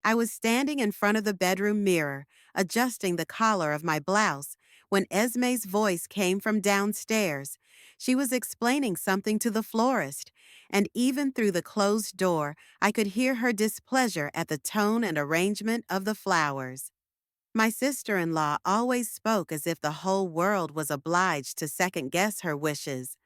I was standing in front of the bedroom mirror, adjusting the collar of my blouse, when Esme's voice came from downstairs. She was explaining something to the florist, and even through the closed door, I could hear her displeasure at the tone and arrangement of the flowers. My sister-in-law always spoke as if the whole world was obliged to second-guess her wishes,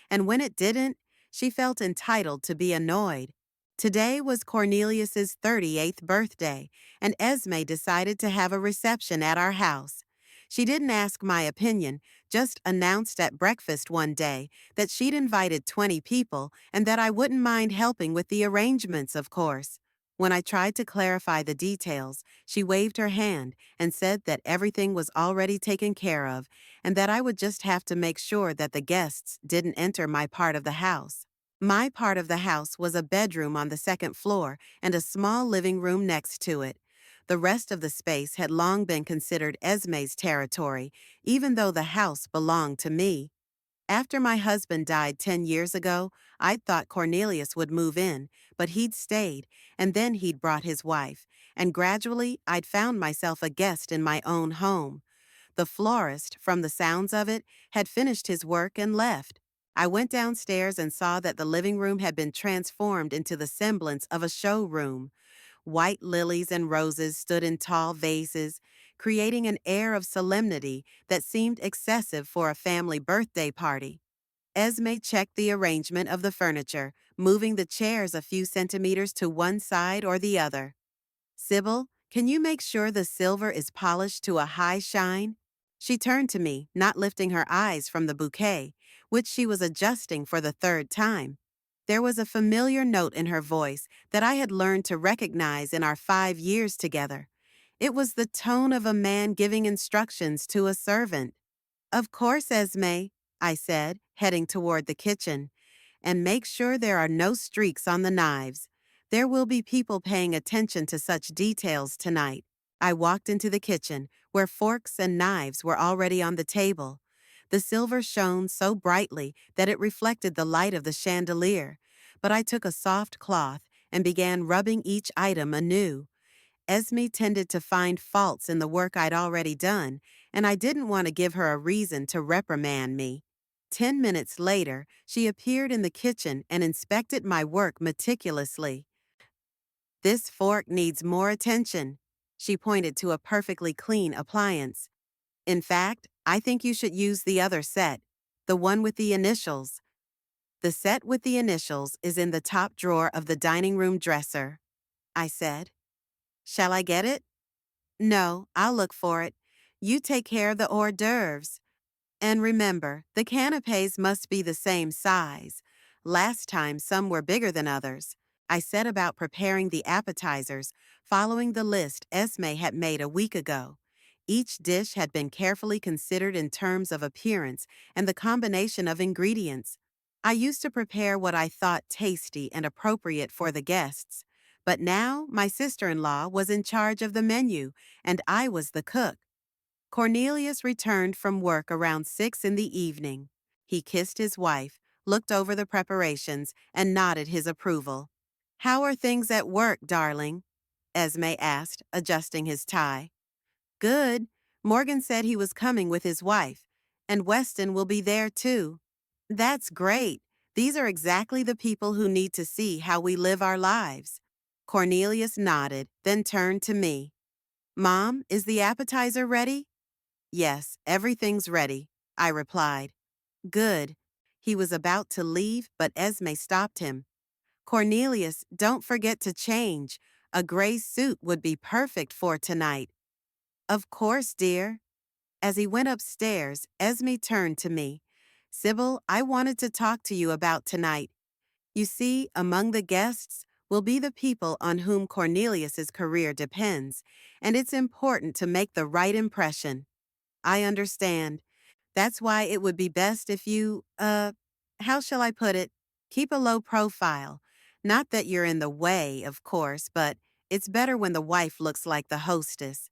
and when it didn't, she felt entitled to be annoyed. Today was Cornelius's 38th birthday, and Esme decided to have a reception at our house. She didn't ask my opinion, just announced at breakfast one day that she'd invited 20 people and that I wouldn't mind helping with the arrangements, of course. When I tried to clarify the details, she waved her hand and said that everything was already taken care of and that I would just have to make sure that the guests didn't enter my part of the house. My part of the house was a bedroom on the second floor and a small living room next to it. The rest of the space had long been considered Esme's territory, even though the house belonged to me. After my husband died 10 years ago, I'd thought Cornelius would move in, but he'd stayed, and then he'd brought his wife, and gradually I'd found myself a guest in my own home. The florist, from the sounds of it, had finished his work and left. I went downstairs and saw that the living room had been transformed into the semblance of a showroom. White lilies and roses stood in tall vases, creating an air of solemnity that seemed excessive for a family birthday party. Esme checked the arrangement of the furniture, moving the chairs a few centimeters to one side or the other. "Sybil, can you make sure the silver is polished to a high shine?" She turned to me, not lifting her eyes from the bouquet, which she was adjusting for the third time. There was a familiar note in her voice that I had learned to recognize in our 5 years together. It was the tone of a man giving instructions to a servant. "Of course, Esme," I said, heading toward the kitchen. "And make sure there are no streaks on the knives. There will be people paying attention to such details tonight." I walked into the kitchen, where forks and knives were already on the table. The silver shone so brightly that it reflected the light of the chandelier, but I took a soft cloth and began rubbing each item anew. Esme tended to find faults in the work I'd already done, and I didn't want to give her a reason to reprimand me. 10 minutes later, she appeared in the kitchen and inspected my work meticulously. "This fork needs more attention." She pointed to a perfectly clean appliance. "In fact, I think you should use the other set, the one with the initials." "The set with the initials is in the top drawer of the dining room dresser," I said. "Shall I get it?" "No, I'll look for it. You take care of the hors d'oeuvres. And remember, the canapes must be the same size. Last time some were bigger than others." I set about preparing the appetizers, following the list Esme had made a week ago. Each dish had been carefully considered in terms of appearance and the combination of ingredients. I used to prepare what I thought tasty and appropriate for the guests, but now my sister-in-law was in charge of the menu, and I was the cook. Cornelius returned from work around 6 in the evening. He kissed his wife, looked over the preparations, and nodded his approval. "How are things at work, darling?" Esme asked, adjusting his tie. "Good. Morgan said he was coming with his wife, and Weston will be there too." "That's great. These are exactly the people who need to see how we live our lives." Cornelius nodded, then turned to me. "Mom, is the appetizer ready?" "Yes, everything's ready," I replied. "Good." He was about to leave, but Esme stopped him. "Cornelius, don't forget to change. A gray suit would be perfect for tonight." "Of course, dear." As he went upstairs, Esme turned to me. "Sybil, I wanted to talk to you about tonight. You see, among the guests will be the people on whom Cornelius's career depends, and it's important to make the right impression." "I understand. That's why it would be best if you, how shall I put it? Keep a low profile. Not that you're in the way, of course, but it's better when the wife looks like the hostess."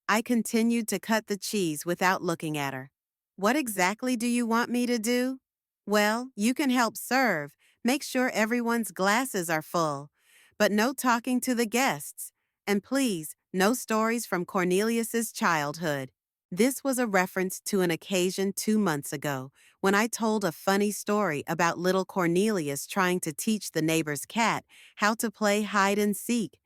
I continued to cut the cheese without looking at her. "What exactly do you want me to do?" "Well, you can help serve. Make sure everyone's glasses are full. But no talking to the guests. And please, no stories from Cornelius's childhood. This was a reference to an occasion 2 months ago when I told a funny story about little Cornelius trying to teach the neighbor's cat how to play hide and seek.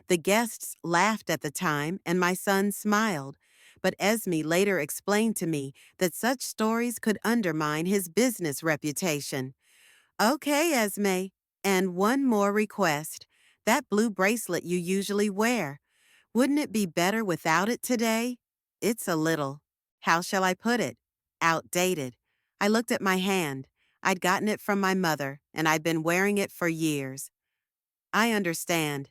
The guests laughed at the time and my son smiled, but Esme later explained to me that such stories could undermine his business reputation. Okay, Esme. And one more request. That blue bracelet you usually wear. Wouldn't it be better without it today? It's a little, how shall I put it? Outdated. I looked at my hand. I'd gotten it from my mother, and I'd been wearing it for years. I understand.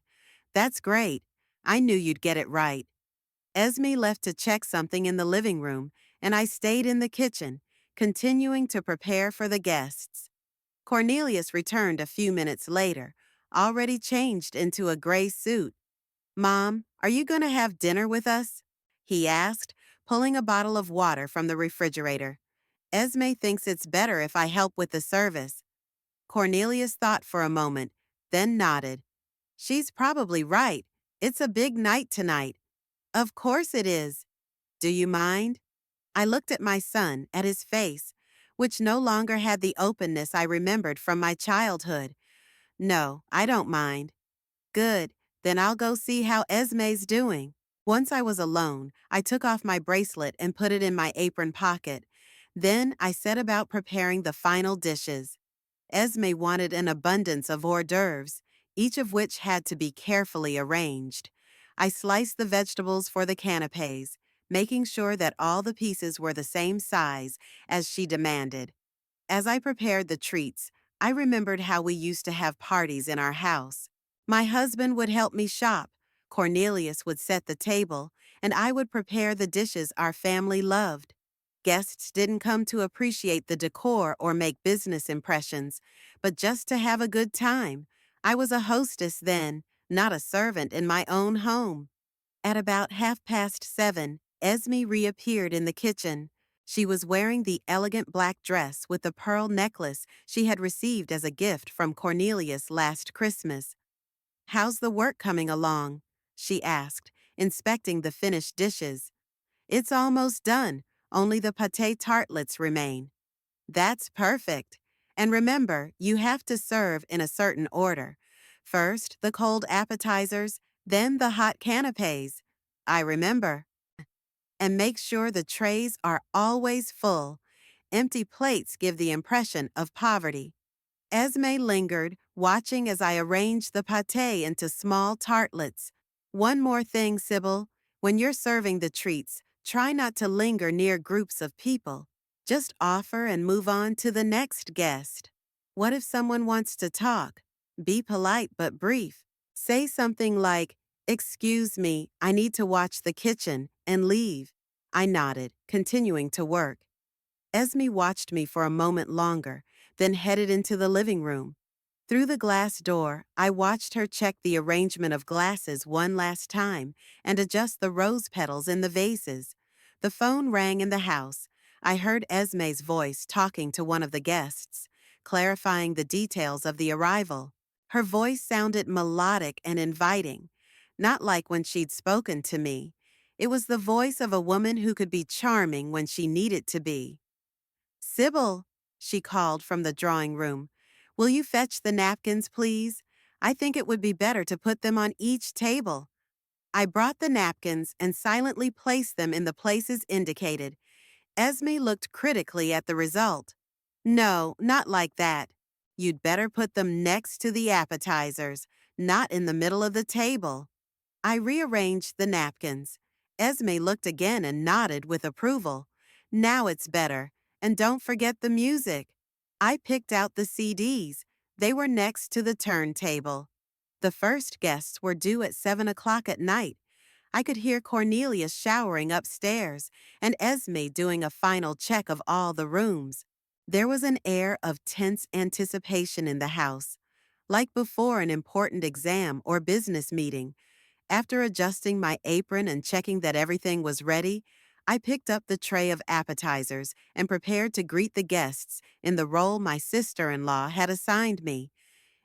That's great. I knew you'd get it right. Esme left to check something in the living room, and I stayed in the kitchen, continuing to prepare for the guests. Cornelius returned a few minutes later, already changed into a gray suit. Mom, are you going to have dinner with us? He asked, pulling a bottle of water from the refrigerator. Esme thinks it's better if I help with the service. Cornelius thought for a moment, then nodded. She's probably right. It's a big night tonight. Of course it is. Do you mind? I looked at my son, at his face, which no longer had the openness I remembered from my childhood. No, I don't mind. Good, then I'll go see how Esme's doing. Once I was alone, I took off my bracelet and put it in my apron pocket. Then I set about preparing the final dishes. Esme wanted an abundance of hors d'oeuvres, each of which had to be carefully arranged. I sliced the vegetables for the canapes, making sure that all the pieces were the same size as she demanded. As I prepared the treats, I remembered how we used to have parties in our house. My husband would help me shop, Cornelius would set the table, and I would prepare the dishes our family loved. Guests didn't come to appreciate the decor or make business impressions, but just to have a good time. I was a hostess then, not a servant in my own home. At about 7:30, Esme reappeared in the kitchen. She was wearing the elegant black dress with the pearl necklace she had received as a gift from Cornelius last Christmas. How's the work coming along? She asked, inspecting the finished dishes. It's almost done, only the pâté tartlets remain. That's perfect. And remember, you have to serve in a certain order. First, the cold appetizers, then the hot canapes. I remember. And make sure the trays are always full. Empty plates give the impression of poverty. Esme lingered, watching as I arranged the pâté into small tartlets. One more thing, Sybil. When you're serving the treats, try not to linger near groups of people. Just offer and move on to the next guest. What if someone wants to talk? Be polite but brief. Say something like, "Excuse me, I need to watch the kitchen," and leave. I nodded, continuing to work. Esme watched me for a moment longer, then headed into the living room. Through the glass door, I watched her check the arrangement of glasses one last time and adjust the rose petals in the vases. The phone rang in the house. I heard Esme's voice talking to one of the guests, clarifying the details of the arrival. Her voice sounded melodic and inviting, not like when she'd spoken to me. It was the voice of a woman who could be charming when she needed to be. "Sybil," she called from the drawing room, "will you fetch the napkins, please? I think it would be better to put them on each table." I brought the napkins and silently placed them in the places indicated. Esme looked critically at the result. "No, not like that. You'd better put them next to the appetizers, not in the middle of the table." I rearranged the napkins. Esme looked again and nodded with approval. "Now it's better. And don't forget the music." I picked out the CDs. They were next to the turntable. The first guests were due at 7 o'clock at night. I could hear Cornelius showering upstairs and Esme doing a final check of all the rooms. There was an air of tense anticipation in the house, like before an important exam or business meeting. After adjusting my apron and checking that everything was ready, I picked up the tray of appetizers and prepared to greet the guests in the role my sister-in-law had assigned me.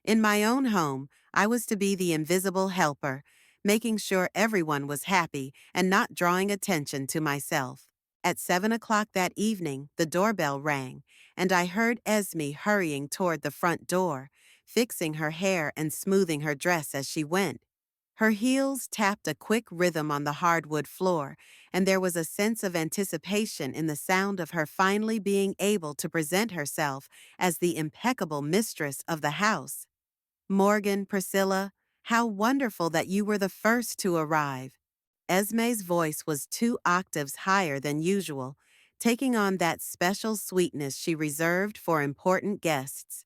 In my own home, I was to be the invisible helper, making sure everyone was happy and not drawing attention to myself. At 7 o'clock that evening, the doorbell rang, and I heard Esme hurrying toward the front door, fixing her hair and smoothing her dress as she went. Her heels tapped a quick rhythm on the hardwood floor, and there was a sense of anticipation in the sound of her finally being able to present herself as the impeccable mistress of the house. Morgan, Priscilla, how wonderful that you were the first to arrive. Esme's voice was 2 octaves higher than usual, taking on that special sweetness she reserved for important guests.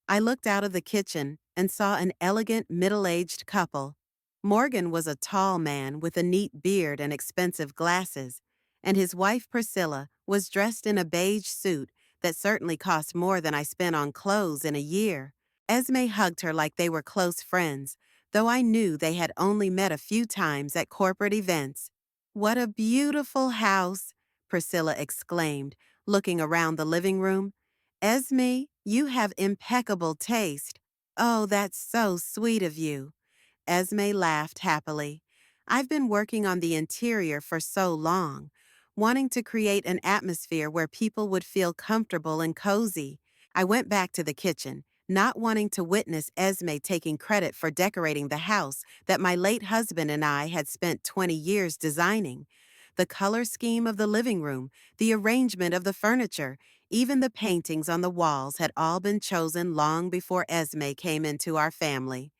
I looked out of the kitchen and saw an elegant middle-aged couple. Morgan was a tall man with a neat beard and expensive glasses, and his wife Priscilla was dressed in a beige suit that certainly cost more than I spent on clothes in a year. Esme hugged her like they were close friends, though I knew they had only met a few times at corporate events. "What a beautiful house!" Priscilla exclaimed, looking around the living room. "Esme, you have impeccable taste. Oh, that's so sweet of you." Esme laughed happily. "I've been working on the interior for so long, wanting to create an atmosphere where people would feel comfortable and cozy." I went back to the kitchen, not wanting to witness Esme taking credit for decorating the house that my late husband and I had spent 20 years designing. The color scheme of the living room, the arrangement of the furniture, even the paintings on the walls had all been chosen long before Esme came into our family.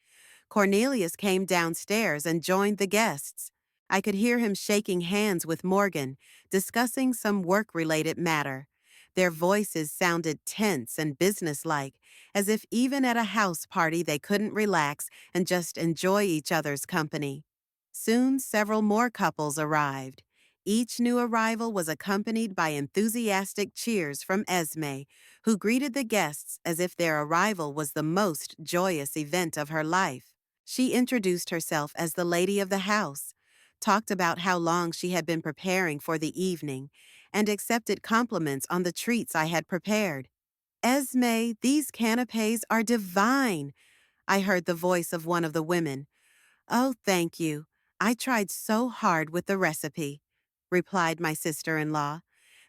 Cornelius came downstairs and joined the guests. I could hear him shaking hands with Morgan, discussing some work-related matter. Their voices sounded tense and businesslike, as if even at a house party they couldn't relax and just enjoy each other's company. Soon, several more couples arrived. Each new arrival was accompanied by enthusiastic cheers from Esme, who greeted the guests as if their arrival was the most joyous event of her life. She introduced herself as the lady of the house, talked about how long she had been preparing for the evening, and accepted compliments on the treats I had prepared. "Esme, these canapes are divine," I heard the voice of one of the women. "Oh, thank you. I tried so hard with the recipe," replied my sister-in-law.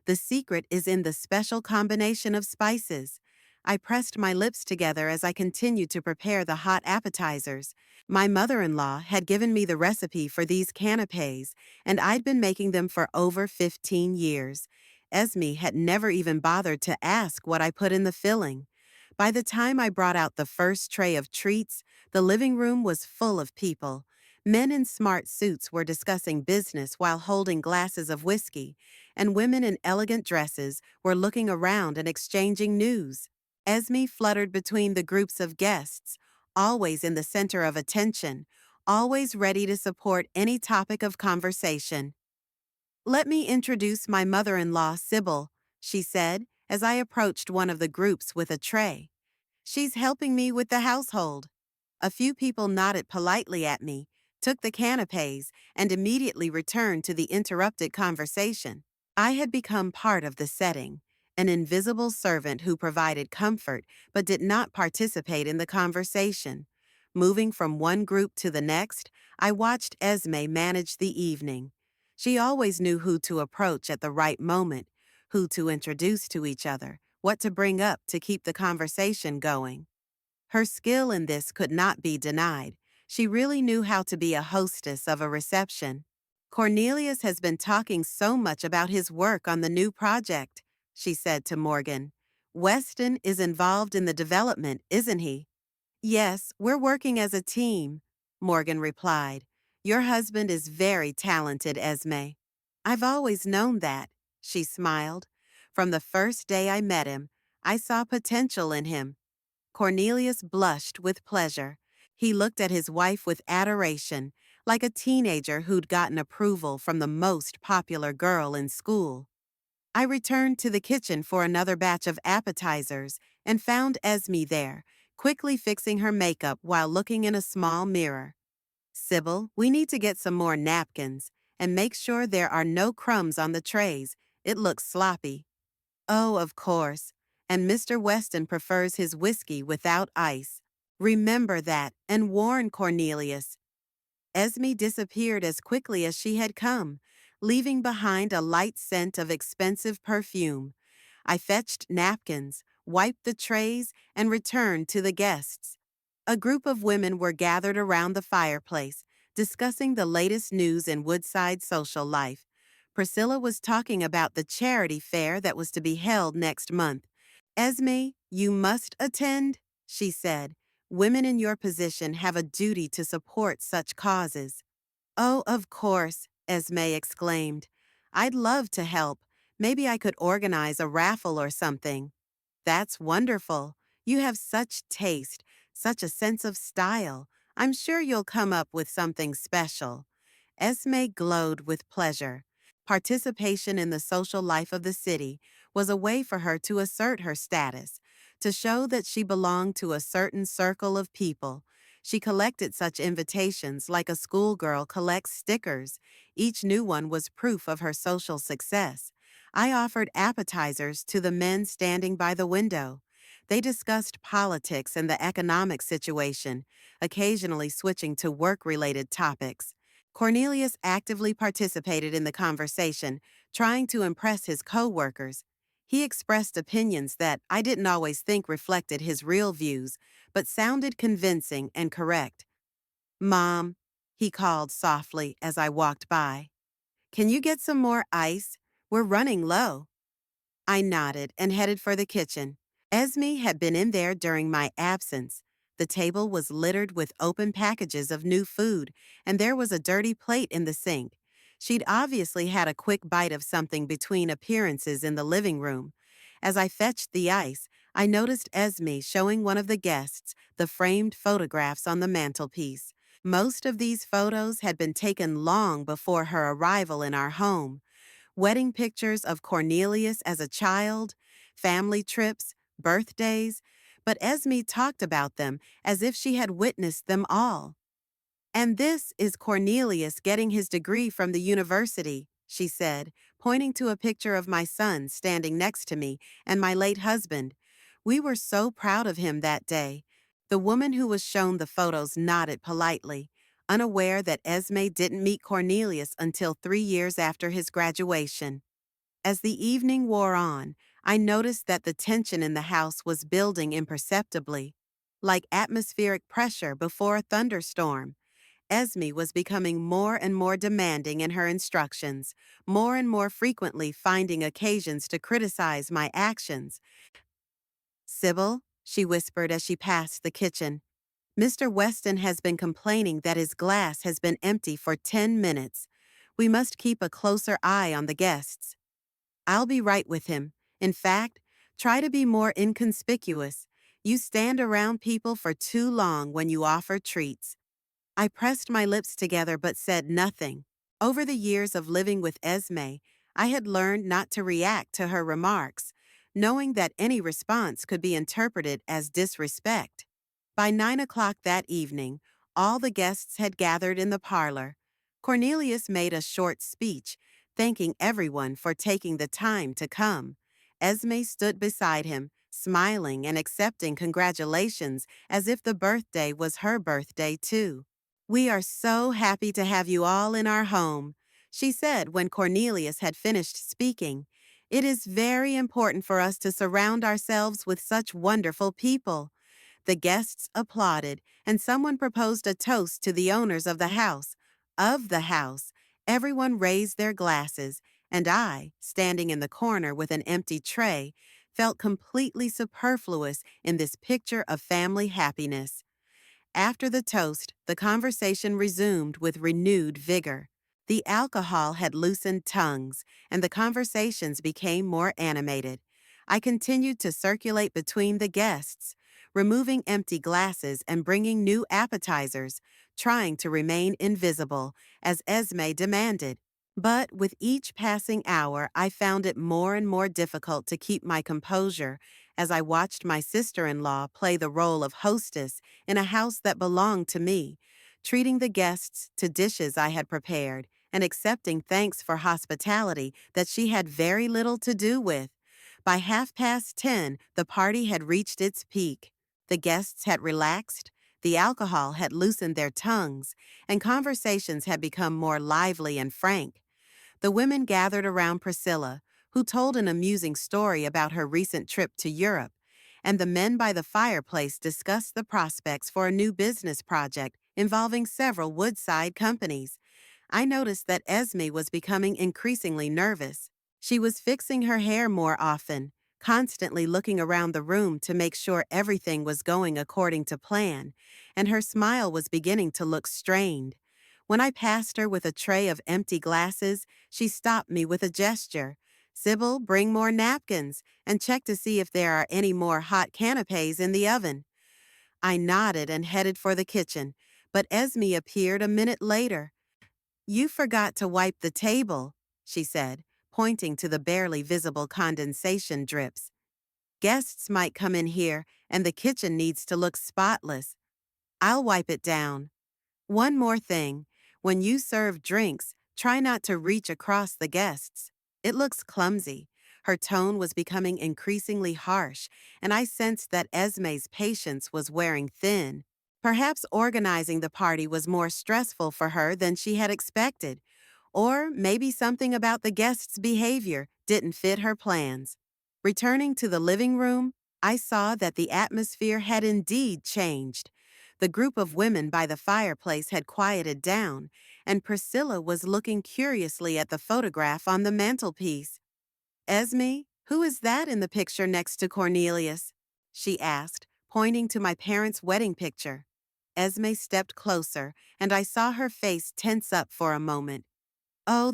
"The secret is in the special combination of spices." I pressed my lips together as I continued to prepare the hot appetizers. My mother-in-law had given me the recipe for these canapes, and I'd been making them for over 15 years. Esme had never even bothered to ask what I put in the filling. By the time I brought out the first tray of treats, the living room was full of people. Men in smart suits were discussing business while holding glasses of whiskey, and women in elegant dresses were looking around and exchanging news. Esme fluttered between the groups of guests, always in the center of attention, always ready to support any topic of conversation. "Let me introduce my mother-in-law, Sybil," she said as I approached one of the groups with a tray. "She's helping me with the household." A few people nodded politely at me, took the canapes, and immediately returned to the interrupted conversation. I had become part of the setting, an invisible servant who provided comfort but did not participate in the conversation. Moving from one group to the next, I watched Esme manage the evening. She always knew who to approach at the right moment, who to introduce to each other, what to bring up to keep the conversation going. Her skill in this could not be denied. She really knew how to be a hostess of a reception. "Cornelius has been talking so much about his work on the new project," she said to Morgan. "Weston is involved in the development, isn't he?" "Yes, we're working as a team," Morgan replied. "Your husband is very talented, Esme." "I've always known that," she smiled. "From the first day I met him, I saw potential in him." Cornelius blushed with pleasure. He looked at his wife with adoration, like a teenager who'd gotten approval from the most popular girl in school. I returned to the kitchen for another batch of appetizers and found Esme there, quickly fixing her makeup while looking in a small mirror. "Sybil, we need to get some more napkins and make sure there are no crumbs on the trays. It looks sloppy." "Oh, of course. And Mr. Weston prefers his whiskey without ice. Remember that and warn Cornelius." Esme disappeared as quickly as she had come, leaving behind a light scent of expensive perfume. I fetched napkins, wiped the trays, and returned to the guests. A group of women were gathered around the fireplace, discussing the latest news in Woodside social life. Priscilla was talking about the charity fair that was to be held next month. Esme, you must attend, she said. Women in your position have a duty to support such causes. Oh, of course, Esme exclaimed. I'd love to help. Maybe I could organize a raffle or something. That's wonderful. You have such taste, such a sense of style. I'm sure you'll come up with something special. Esme glowed with pleasure. Participation in the social life of the city was a way for her to assert her status, to show that she belonged to a certain circle of people. She collected such invitations like a schoolgirl collects stickers. Each new one was proof of her social success. I offered appetizers to the men standing by the window. They discussed politics and the economic situation, occasionally switching to work-related topics. Cornelius actively participated in the conversation, trying to impress his co-workers. He expressed opinions that I didn't always think reflected his real views, but sounded convincing and correct. Mom, he called softly as I walked by. Can you get some more ice? We're running low. I nodded and headed for the kitchen. Esme had been in there during my absence. The table was littered with open packages of new food, and there was a dirty plate in the sink. She'd obviously had a quick bite of something between appearances in the living room. As I fetched the ice, I noticed Esme showing one of the guests the framed photographs on the mantelpiece. Most of these photos had been taken long before her arrival in our home. Wedding pictures of Cornelius as a child, family trips, birthdays, but Esme talked about them as if she had witnessed them all. And this is Cornelius getting his degree from the university, she said, pointing to a picture of my son standing next to me and my late husband. We were so proud of him that day. The woman who was shown the photos nodded politely, unaware that Esme didn't meet Cornelius until 3 years after his graduation. As the evening wore on, I noticed that the tension in the house was building imperceptibly, like atmospheric pressure before a thunderstorm. Esme was becoming more and more demanding in her instructions, more and more frequently finding occasions to criticize my actions. Sybil, she whispered as she passed the kitchen, Mr. Weston has been complaining that his glass has been empty for 10 minutes. We must keep a closer eye on the guests. I'll be right with him. In fact, try to be more inconspicuous. You stand around people for too long when you offer treats. I pressed my lips together but said nothing. Over the years of living with Esme, I had learned not to react to her remarks, knowing that any response could be interpreted as disrespect. By 9 o'clock that evening, all the guests had gathered in the parlor. Cornelius made a short speech, thanking everyone for taking the time to come. Esme stood beside him, smiling and accepting congratulations as if the birthday was her birthday too. We are so happy to have you all in our home, she said when Cornelius had finished speaking. It is very important for us to surround ourselves with such wonderful people. The guests applauded, and someone proposed a toast to the owners of the house. Of the house, everyone raised their glasses, and I, standing in the corner with an empty tray, felt completely superfluous in this picture of family happiness. After the toast, the conversation resumed with renewed vigor. The alcohol had loosened tongues, and the conversations became more animated. I continued to circulate between the guests, removing empty glasses and bringing new appetizers, trying to remain invisible, as Esme demanded. But with each passing hour, I found it more and more difficult to keep my composure as I watched my sister-in-law play the role of hostess in a house that belonged to me, treating the guests to dishes I had prepared and accepting thanks for hospitality that she had very little to do with. By 10:30, the party had reached its peak. The guests had relaxed, The alcohol had loosened their tongues, and conversations had become more lively and frank. The women gathered around Priscilla, who told an amusing story about her recent trip to Europe, and the men by the fireplace discussed the prospects for a new business project involving several woodside companies. I noticed that Esme was becoming increasingly nervous. She was fixing her hair more often, constantly looking around the room to make sure everything was going according to plan, and her smile was beginning to look strained. When I passed her with a tray of empty glasses, she stopped me with a gesture. "Sybil, bring more napkins, and check to see if there are any more hot canapes in the oven." I nodded and headed for the kitchen, but Esme appeared a minute later. "You forgot to wipe the table," she said, pointing to the barely visible condensation drips. "Guests might come in here, and the kitchen needs to look spotless. I'll wipe it down. One more thing. When you serve drinks, try not to reach across the guests. It looks clumsy." Her tone was becoming increasingly harsh, and I sensed that Esme's patience was wearing thin. Perhaps organizing the party was more stressful for her than she had expected, or maybe something about the guests' behavior didn't fit her plans. Returning to the living room, I saw that the atmosphere had indeed changed. The group of women by the fireplace had quieted down, and Priscilla was looking curiously at the photograph on the mantelpiece. "Esme, who is that in the picture next to Cornelius?" she asked, pointing to my parents' wedding picture. Esme stepped closer, and I saw her face tense up for a moment. "Oh,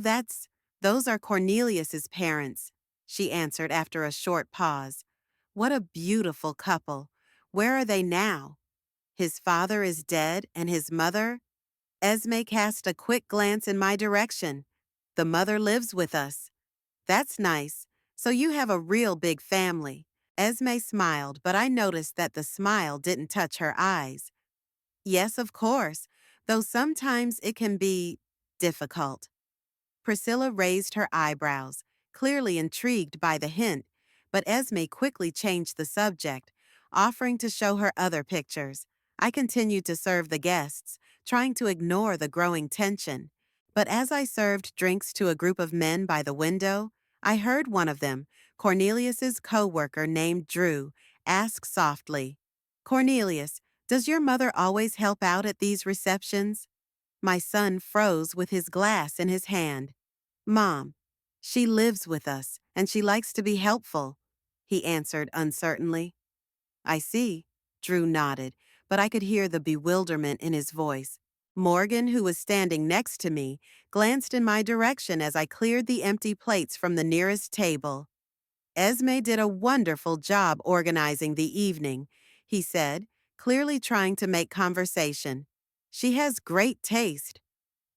those are Cornelius's parents," she answered after a short pause. "What a beautiful couple. Where are they now? His father is dead, and his mother?" Esme cast a quick glance in my direction. "The mother lives with us." "That's nice. So you have a real big family." Esme smiled, but I noticed that the smile didn't touch her eyes. "Yes, of course, though sometimes it can be difficult." Priscilla raised her eyebrows, clearly intrigued by the hint, but Esme quickly changed the subject, offering to show her other pictures. I continued to serve the guests, trying to ignore the growing tension. But as I served drinks to a group of men by the window, I heard one of them, Cornelius's co-worker named Drew, ask softly, "Cornelius, does your mother always help out at these receptions?" My son froze with his glass in his hand. "Mom, she lives with us, and she likes to be helpful," he answered uncertainly. "I see," Drew nodded, but I could hear the bewilderment in his voice. Morgan, who was standing next to me, glanced in my direction as I cleared the empty plates from the nearest table. "Esme did a wonderful job organizing the evening," he said, clearly trying to make conversation. "She has great taste."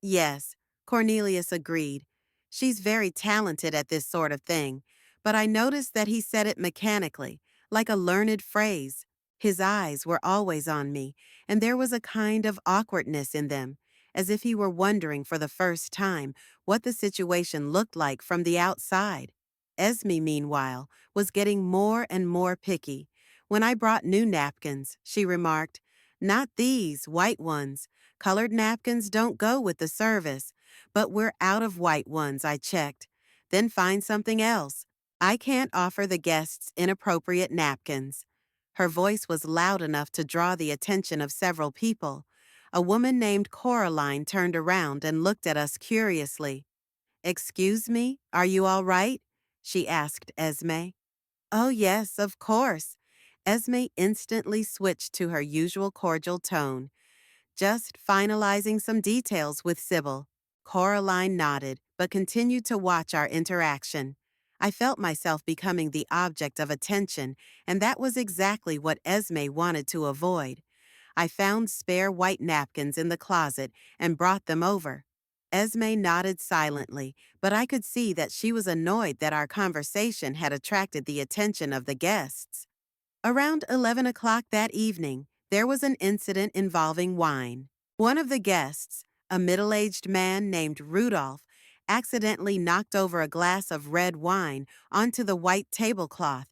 "Yes," Cornelius agreed. "She's very talented at this sort of thing," but I noticed that he said it mechanically, like a learned phrase. His eyes were always on me, and there was a kind of awkwardness in them, as if he were wondering for the first time what the situation looked like from the outside. Esme, meanwhile, was getting more and more picky. When I brought new napkins, she remarked, "Not these, white ones. Colored napkins don't go with the service." "But we're out of white ones," I checked. "Then find something else. I can't offer the guests inappropriate napkins." Her voice was loud enough to draw the attention of several people. A woman named Coraline turned around and looked at us curiously. "Excuse me, are you all right?" she asked Esme. "Oh yes, of course." Esme instantly switched to her usual cordial tone. "Just finalizing some details with Sybil." Coraline nodded, but continued to watch our interaction. I felt myself becoming the object of attention, and that was exactly what Esme wanted to avoid. I found spare white napkins in the closet and brought them over. Esme nodded silently, but I could see that she was annoyed that our conversation had attracted the attention of the guests. Around 11 o'clock that evening, there was an incident involving wine. One of the guests, a middle-aged man named Rudolph, accidentally knocked over a glass of red wine onto the white tablecloth.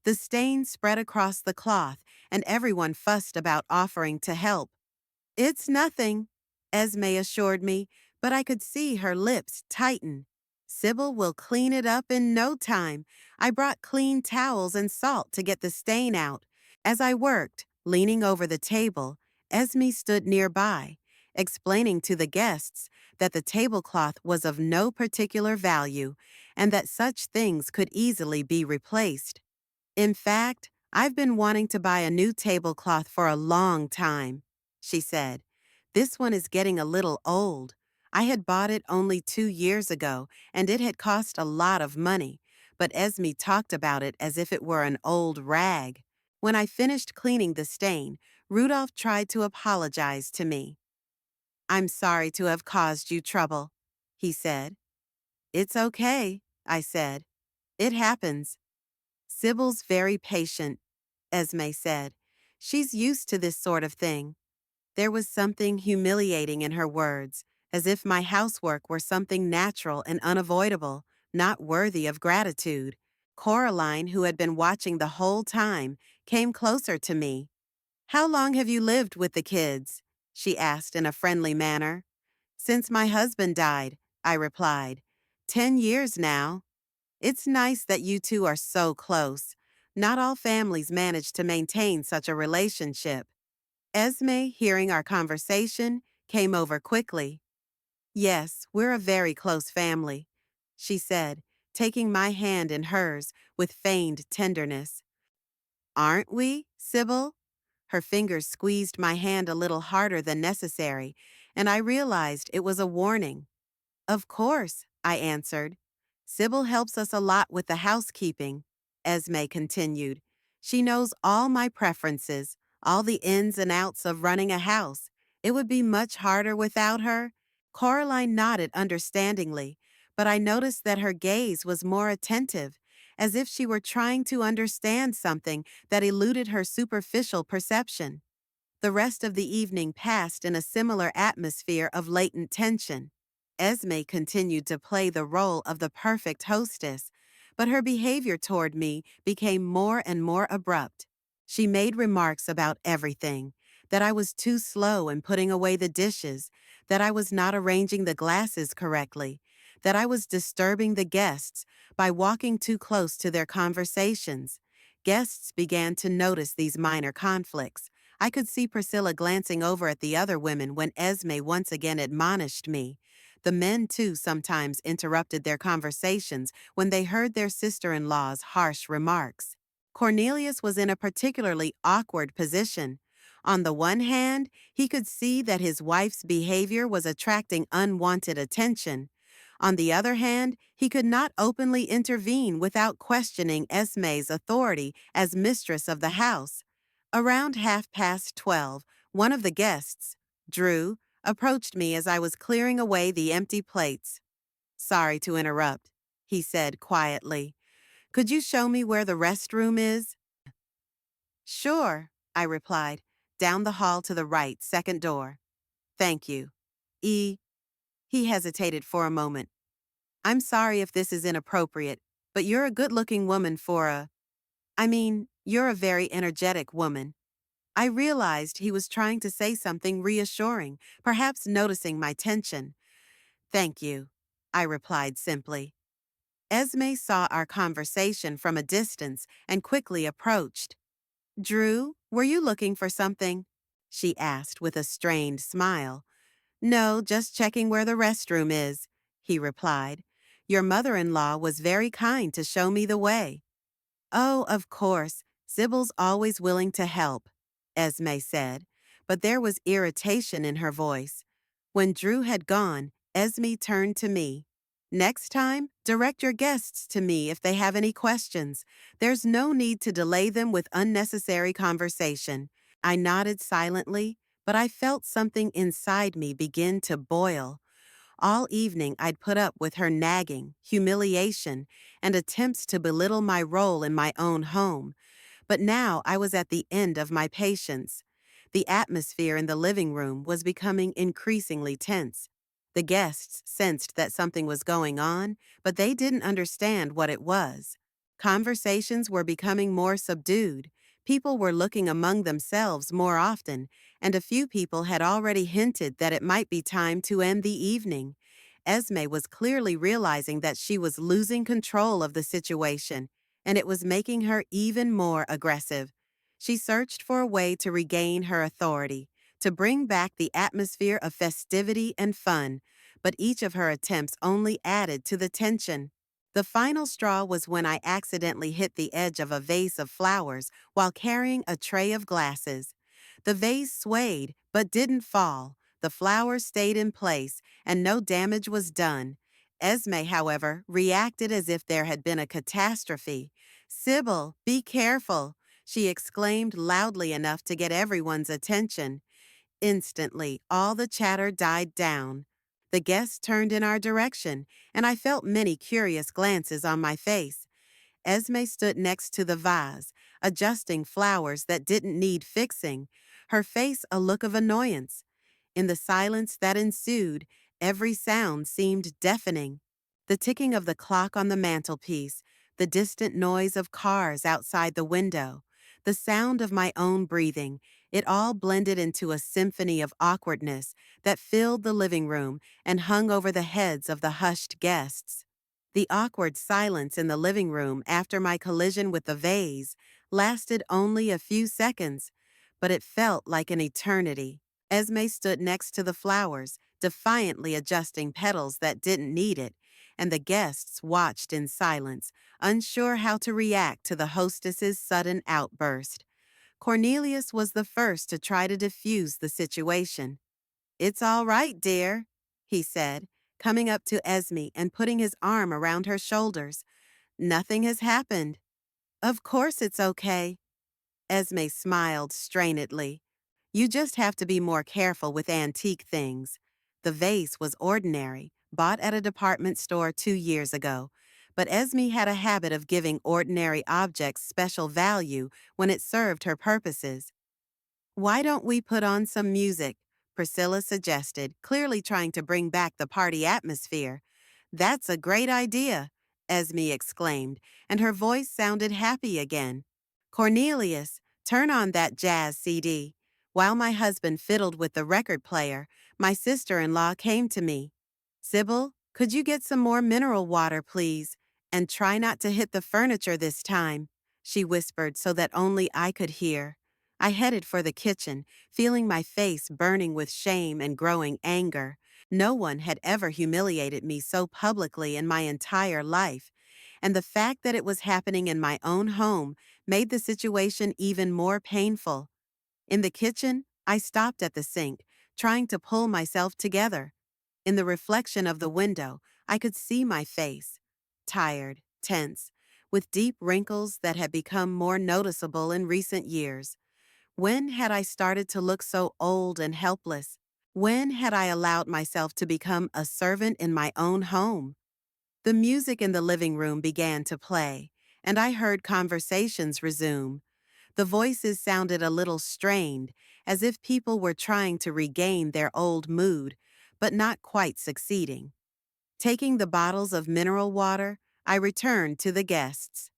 The stain spread across the cloth, and everyone fussed about offering to help. It's nothing, Esme assured me, but I could see her lips tighten. Sybil will clean it up in no time. I brought clean towels and salt to get the stain out. As I worked, leaning over the table, Esme stood nearby, explaining to the guests that the tablecloth was of no particular value and that such things could easily be replaced. In fact, I've been wanting to buy a new tablecloth for a long time, she said. This one is getting a little old. I had bought it only 2 years ago, and it had cost a lot of money, but Esme talked about it as if it were an old rag. When I finished cleaning the stain, Rudolph tried to apologize to me. I'm sorry to have caused you trouble, he said. It's okay, I said. It happens. Sybil's very patient, Esme said. She's used to this sort of thing. There was something humiliating in her words, as if my housework were something natural and unavoidable, not worthy of gratitude. Coraline, who had been watching the whole time, came closer to me. How long have you lived with the kids? She asked in a friendly manner. Since my husband died, I replied. 10 years now. It's nice that you two are so close. Not all families manage to maintain such a relationship. Esme, hearing our conversation, came over quickly. Yes, we're a very close family, she said, taking my hand in hers with feigned tenderness. Aren't we, Sybil? Her fingers squeezed my hand a little harder than necessary, and I realized it was a warning. Of course, I answered. Sybil helps us a lot with the housekeeping, Esme continued. She knows all my preferences, all the ins and outs of running a house. It would be much harder without her. Coraline nodded understandingly, but I noticed that her gaze was more attentive, as if she were trying to understand something that eluded her superficial perception. The rest of the evening passed in a similar atmosphere of latent tension. Esme continued to play the role of the perfect hostess, but her behavior toward me became more and more abrupt. She made remarks about everything, that I was too slow in putting away the dishes, that I was not arranging the glasses correctly, that I was disturbing the guests by walking too close to their conversations. Guests began to notice these minor conflicts. I could see Priscilla glancing over at the other women when Esme once again admonished me. The men, too, sometimes interrupted their conversations when they heard their sister-in-law's harsh remarks. Cornelius was in a particularly awkward position. On the one hand, he could see that his wife's behavior was attracting unwanted attention. On the other hand, he could not openly intervene without questioning Esme's authority as mistress of the house. Around 12:30, one of the guests, Drew, approached me as I was clearing away the empty plates. Sorry to interrupt, he said quietly. Could you show me where the restroom is? Sure, I replied. Down the hall to the right, second door. Thank you. He hesitated for a moment. I'm sorry if this is inappropriate, but you're a good-looking woman you're a very energetic woman. I realized he was trying to say something reassuring, perhaps noticing my tension. Thank you, I replied simply. Esme saw our conversation from a distance and quickly approached. Drew, were you looking for something? She asked with a strained smile. No, just checking where the restroom is, he replied. Your mother-in-law was very kind to show me the way. Oh, of course, Sybil's always willing to help, Esme said, but there was irritation in her voice. When Drew had gone, Esme turned to me. Next time, direct your guests to me if they have any questions. There's no need to delay them with unnecessary conversation. I nodded silently, but I felt something inside me begin to boil. All evening I'd put up with her nagging, humiliation, and attempts to belittle my role in my own home. But now I was at the end of my patience. The atmosphere in the living room was becoming increasingly tense. The guests sensed that something was going on, but they didn't understand what it was. Conversations were becoming more subdued. People were looking among themselves more often, and a few people had already hinted that it might be time to end the evening. Esme was clearly realizing that she was losing control of the situation, and it was making her even more aggressive. She searched for a way to regain her authority, to bring back the atmosphere of festivity and fun, but each of her attempts only added to the tension. The final straw was when I accidentally hit the edge of a vase of flowers while carrying a tray of glasses. The vase swayed, but didn't fall. The flowers stayed in place, and no damage was done. Esme, however, reacted as if there had been a catastrophe. "Sybil, be careful!" she exclaimed loudly enough to get everyone's attention. Instantly, all the chatter died down. The guests turned in our direction, and I felt many curious glances on my face. Esme stood next to the vase, adjusting flowers that didn't need fixing, her face a look of annoyance. In the silence that ensued, every sound seemed deafening. The ticking of the clock on the mantelpiece, the distant noise of cars outside the window, the sound of my own breathing, it all blended into a symphony of awkwardness that filled the living room and hung over the heads of the hushed guests. The awkward silence in the living room after my collision with the vase lasted only a few seconds, but it felt like an eternity. Esme stood next to the flowers, defiantly adjusting petals that didn't need it, and the guests watched in silence, unsure how to react to the hostess's sudden outburst. Cornelius was the first to try to diffuse the situation. "It's all right, dear," he said, coming up to Esme and putting his arm around her shoulders. "Nothing has happened." "Of course it's okay." Esme smiled strainedly. "You just have to be more careful with antique things." The vase was ordinary, bought at a department store 2 years ago, but Esme had a habit of giving ordinary objects special value when it served her purposes. "Why don't we put on some music?" Priscilla suggested, clearly trying to bring back the party atmosphere. "That's a great idea," Esme exclaimed, and her voice sounded happy again. "Cornelius, turn on that jazz CD." While my husband fiddled with the record player, my sister-in-law came to me. "Sybil, could you get some more mineral water, please? And try not to hit the furniture this time," she whispered so that only I could hear. I headed for the kitchen, feeling my face burning with shame and growing anger. No one had ever humiliated me so publicly in my entire life, and the fact that it was happening in my own home made the situation even more painful. In the kitchen, I stopped at the sink, trying to pull myself together. In the reflection of the window, I could see my face, tired, tense, with deep wrinkles that had become more noticeable in recent years. When had I started to look so old and helpless? When had I allowed myself to become a servant in my own home? The music in the living room began to play, and I heard conversations resume. The voices sounded a little strained, as if people were trying to regain their old mood, but not quite succeeding. Taking the bottles of mineral water, I returned to the guests.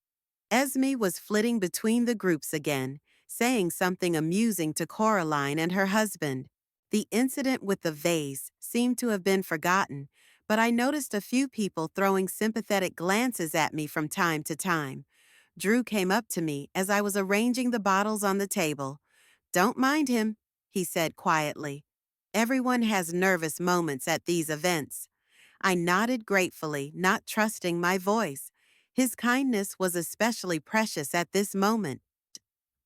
Esme was flitting between the groups again, saying something amusing to Coraline and her husband. The incident with the vase seemed to have been forgotten, but I noticed a few people throwing sympathetic glances at me from time to time. Drew came up to me as I was arranging the bottles on the table. "Don't mind him," he said quietly. "Everyone has nervous moments at these events." I nodded gratefully, not trusting my voice. His kindness was especially precious at this moment.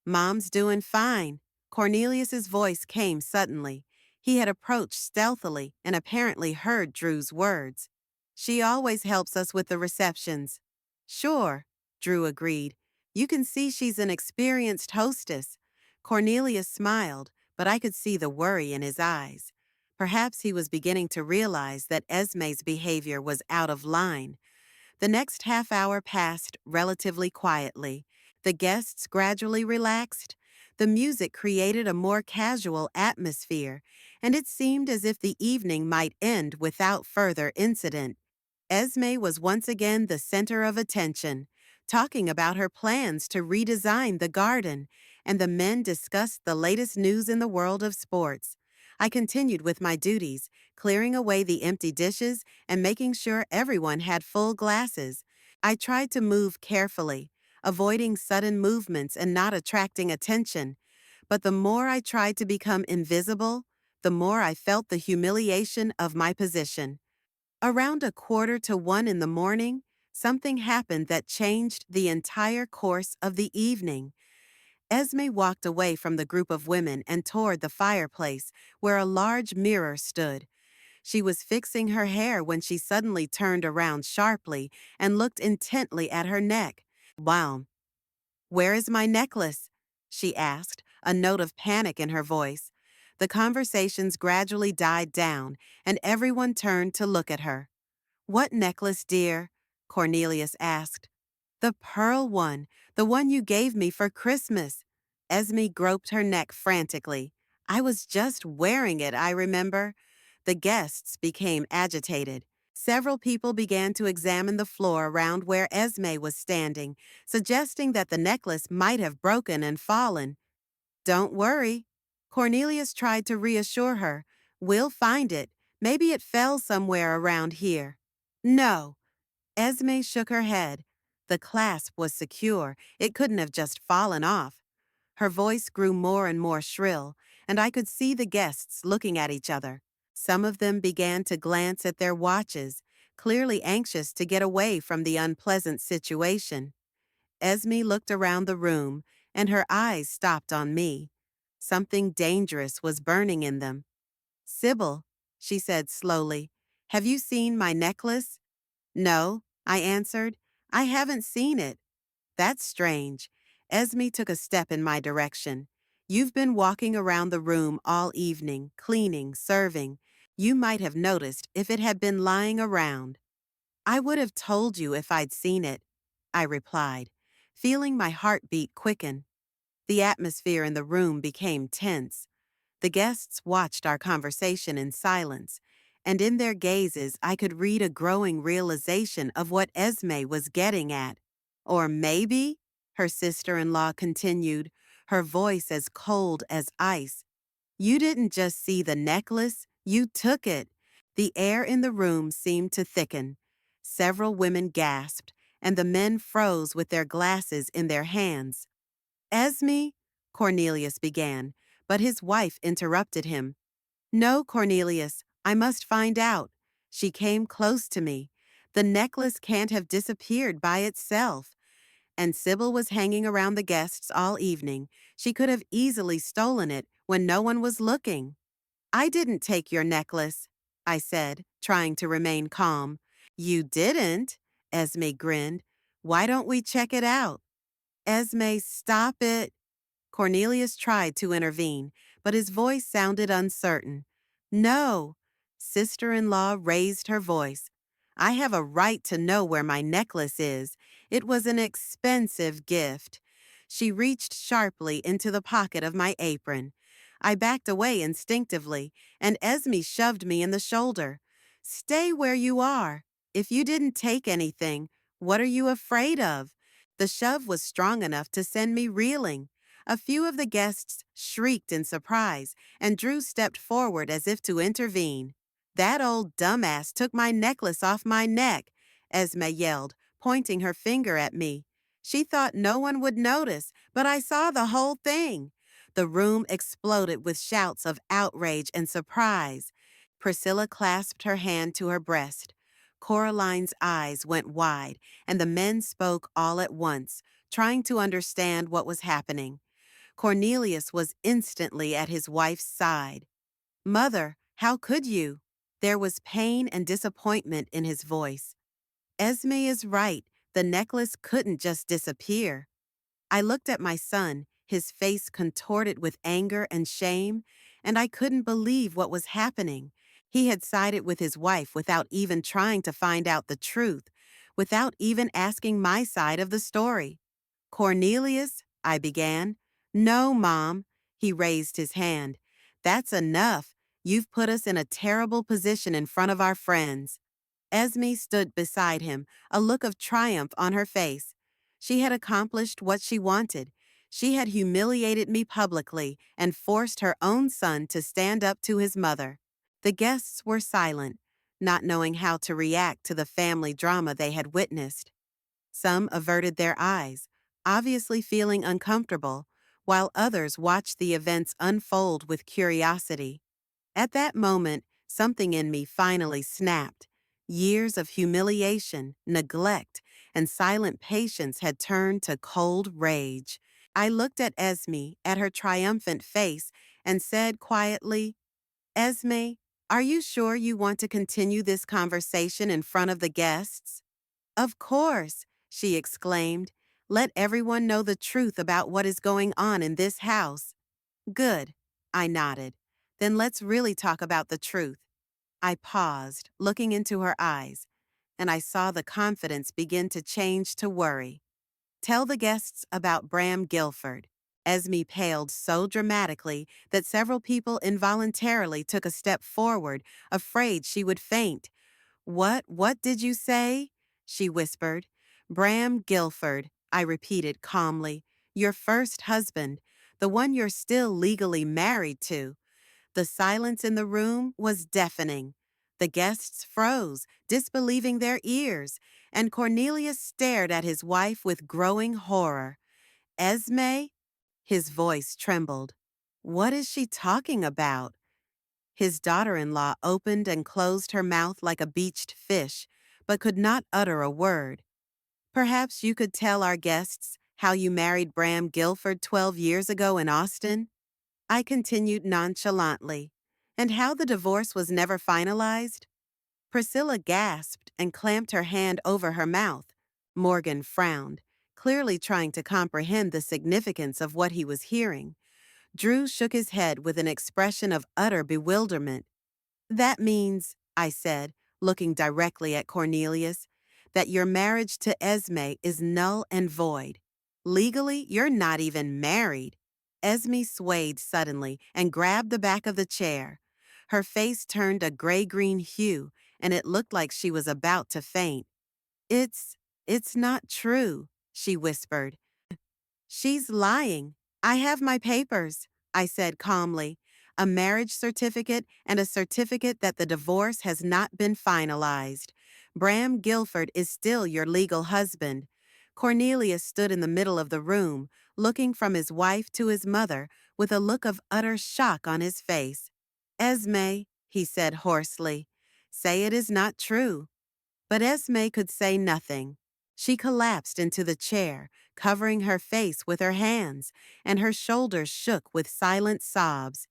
"Mom's doing fine." Cornelius's voice came suddenly. He had approached stealthily and apparently heard Drew's words. "She always helps us with the receptions." "Sure," Drew agreed. "You can see she's an experienced hostess." Cornelius smiled, but I could see the worry in his eyes. Perhaps he was beginning to realize that Esme's behavior was out of line. The next half hour passed relatively quietly. The guests gradually relaxed. The music created a more casual atmosphere, and it seemed as if the evening might end without further incident. Esme was once again the center of attention. talking about her plans to redesign the garden, and the men discussed the latest news in the world of sports. I continued with my duties, clearing away the empty dishes and making sure everyone had full glasses. I tried to move carefully, avoiding sudden movements and not attracting attention. But the more I tried to become invisible, the more I felt the humiliation of my position. Around 1:45 in the morning, something happened that changed the entire course of the evening. Esme walked away from the group of women and toward the fireplace, where a large mirror stood. She was fixing her hair when she suddenly turned around sharply and looked intently at her neck. Wow. "Where is my necklace?" she asked, a note of panic in her voice. The conversations gradually died down, and everyone turned to look at her. "What necklace, dear?" Cornelius asked. "The pearl one, the one you gave me for Christmas." Esme groped her neck frantically. "I was just wearing it, I remember." The guests became agitated. Several people began to examine the floor around where Esme was standing, suggesting that the necklace might have broken and fallen. "Don't worry." Cornelius tried to reassure her. "We'll find it. Maybe it fell somewhere around here." "No." Esme shook her head. The clasp was secure. It couldn't have just fallen off. Her voice grew more and more shrill, and I could see the guests looking at each other. Some of them began to glance at their watches, clearly anxious to get away from the unpleasant situation. Esme looked around the room, and her eyes stopped on me. Something dangerous was burning in them. "Sybil," she said slowly, "have you seen my necklace?" "No," I answered. "I haven't seen it." "That's strange." Esme took a step in my direction. "You've been walking around the room all evening, cleaning, serving. You might have noticed if it had been lying around." "I would have told you if I'd seen it," I replied, feeling my heartbeat quicken. The atmosphere in the room became tense. The guests watched our conversation in silence, and in their gazes I could read a growing realization of what Esme was getting at. "Or maybe," her sister-in-law continued, her voice as cold as ice, "you didn't just see the necklace, you took it." The air in the room seemed to thicken. Several women gasped, and the men froze with their glasses in their hands. "Esme," Cornelius began, but his wife interrupted him. "No, Cornelius, I must find out." She came close to me. "The necklace can't have disappeared by itself." And Sybil was hanging around the guests all evening. She could have easily stolen it when no one was looking. "I didn't take your necklace," I said, trying to remain calm. "You didn't?" Esme grinned. "Why don't we check it out?" "Esme, stop it." Cornelius tried to intervene, but his voice sounded uncertain. "No." Sister-in-law raised her voice. "I have a right to know where my necklace is. It was an expensive gift." She reached sharply into the pocket of my apron. I backed away instinctively, and Esme shoved me in the shoulder. "Stay where you are. If you didn't take anything, what are you afraid of?" The shove was strong enough to send me reeling. A few of the guests shrieked in surprise, and Drew stepped forward as if to intervene. "That old dumbass took my necklace off my neck," Esme yelled, pointing her finger at me. "She thought no one would notice, but I saw the whole thing." The room exploded with shouts of outrage and surprise. Priscilla clasped her hand to her breast. Coraline's eyes went wide, and the men spoke all at once, trying to understand what was happening. Cornelius was instantly at his wife's side. "Mother, how could you?" There was pain and disappointment in his voice. "Esme is right. The necklace couldn't just disappear." I looked at my son, his face contorted with anger and shame, and I couldn't believe what was happening. He had sided with his wife without even trying to find out the truth, without even asking my side of the story. "Cornelius," I began. "No, Mom." He raised his hand. "That's enough. You've put us in a terrible position in front of our friends." Esme stood beside him, a look of triumph on her face. She had accomplished what she wanted. She had humiliated me publicly and forced her own son to stand up to his mother. The guests were silent, not knowing how to react to the family drama they had witnessed. Some averted their eyes, obviously feeling uncomfortable, while others watched the events unfold with curiosity. At that moment, something in me finally snapped. Years of humiliation, neglect, and silent patience had turned to cold rage. I looked at Esme, at her triumphant face, and said quietly, Esme, are you sure you want to continue this conversation in front of the guests? Of course, she exclaimed. Let everyone know the truth about what is going on in this house. Good, I nodded. Then let's really talk about the truth. I paused, looking into her eyes, and I saw the confidence begin to change to worry. Tell the guests about Bram Guilford. Esme paled so dramatically that several people involuntarily took a step forward, afraid she would faint. What did you say? She whispered. Bram Guilford, I repeated calmly. Your first husband, the one you're still legally married to. The silence in the room was deafening. The guests froze, disbelieving their ears, and Cornelius stared at his wife with growing horror. Esme? His voice trembled. What is she talking about? His daughter-in-law opened and closed her mouth like a beached fish, but could not utter a word. Perhaps you could tell our guests how you married Bram Guilford 12 years ago in Austin? I continued nonchalantly. And how the divorce was never finalized? Priscilla gasped and clamped her hand over her mouth. Morgan frowned, clearly trying to comprehend the significance of what he was hearing. Drew shook his head with an expression of utter bewilderment. That means, I said, looking directly at Cornelius, that your marriage to Esme is null and void. Legally, you're not even married. Esme swayed suddenly and grabbed the back of the chair. Her face turned a gray-green hue, and it looked like she was about to faint. It's, it's not true, she whispered. She's lying. I have my papers, I said calmly. A marriage certificate and a certificate that the divorce has not been finalized. Bram Guilford is still your legal husband. Cornelius stood in the middle of the room, looking from his wife to his mother with a look of utter shock on his face. Esme, he said hoarsely, say it is not true. But Esme could say nothing. She collapsed into the chair, covering her face with her hands, and her shoulders shook with silent sobs.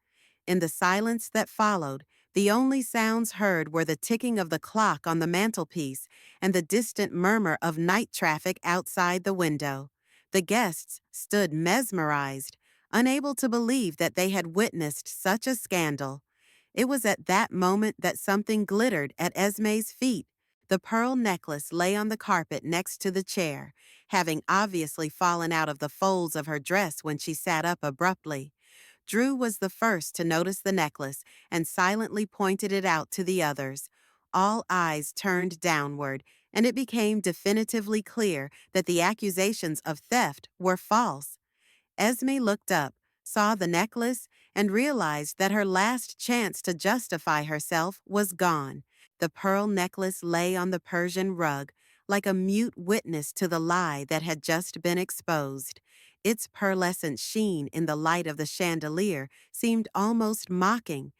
In the silence that followed, the only sounds heard were the ticking of the clock on the mantelpiece and the distant murmur of night traffic outside the window. The guests stood mesmerized, unable to believe that they had witnessed such a scandal. It was at that moment that something glittered at Esme's feet. The pearl necklace lay on the carpet next to the chair, having obviously fallen out of the folds of her dress when she sat up abruptly. Drew was the first to notice the necklace and silently pointed it out to the others. All eyes turned downward, and it became definitively clear that the accusations of theft were false. Esme looked up, saw the necklace, and realized that her last chance to justify herself was gone. The pearl necklace lay on the Persian rug, like a mute witness to the lie that had just been exposed. Its pearlescent sheen in the light of the chandelier seemed almost mocking,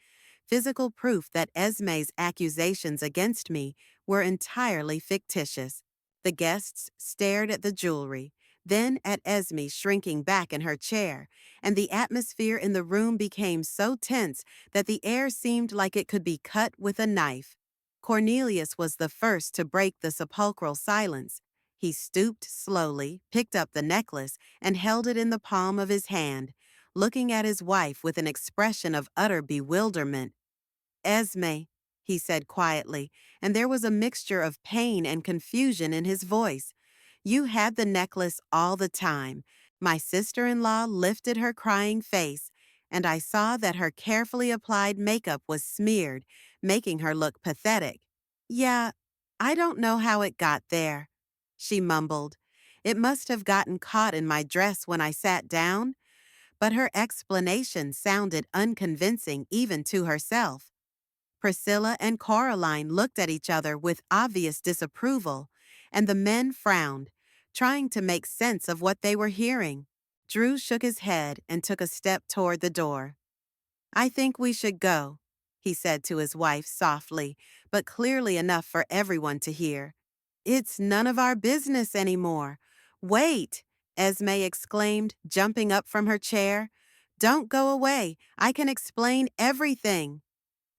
physical proof that Esme's accusations against me were entirely fictitious. The guests stared at the jewelry, then at Esme shrinking back in her chair, and the atmosphere in the room became so tense that the air seemed like it could be cut with a knife. Cornelius was the first to break the sepulchral silence. He stooped slowly, picked up the necklace, and held it in the palm of his hand, looking at his wife with an expression of utter bewilderment. Esme, he said quietly, and there was a mixture of pain and confusion in his voice. You had the necklace all the time. My sister-in-law lifted her crying face, and I saw that her carefully applied makeup was smeared, making her look pathetic. Yeah, I don't know how it got there, she mumbled. It must have gotten caught in my dress when I sat down, but her explanation sounded unconvincing even to herself. Priscilla and Coraline looked at each other with obvious disapproval, and the men frowned, trying to make sense of what they were hearing. Drew shook his head and took a step toward the door. "I think we should go," he said to his wife softly, but clearly enough for everyone to hear. "It's none of our business anymore." "Wait!" Esme exclaimed, jumping up from her chair. "Don't go away. I can explain everything."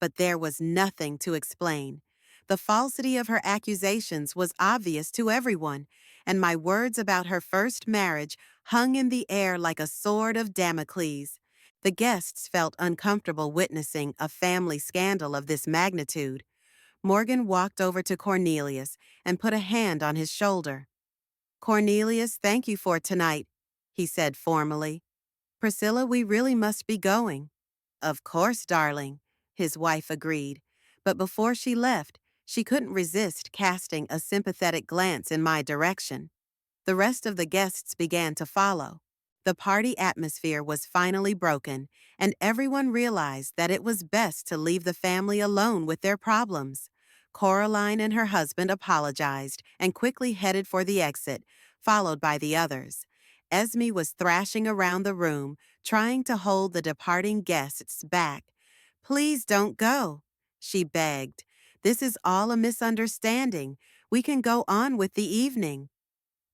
But there was nothing to explain. The falsity of her accusations was obvious to everyone, and my words about her first marriage hung in the air like a sword of Damocles. The guests felt uncomfortable witnessing a family scandal of this magnitude. Morgan walked over to Cornelius and put a hand on his shoulder. "Cornelius, thank you for tonight," he said formally. "Priscilla, we really must be going." "Of course, darling," his wife agreed. But before she left, she couldn't resist casting a sympathetic glance in my direction. The rest of the guests began to follow. The party atmosphere was finally broken, and everyone realized that it was best to leave the family alone with their problems. Coraline and her husband apologized and quickly headed for the exit, followed by the others. Esme was thrashing around the room, trying to hold the departing guests back. "Please don't go," she begged. "This is all a misunderstanding. We can go on with the evening."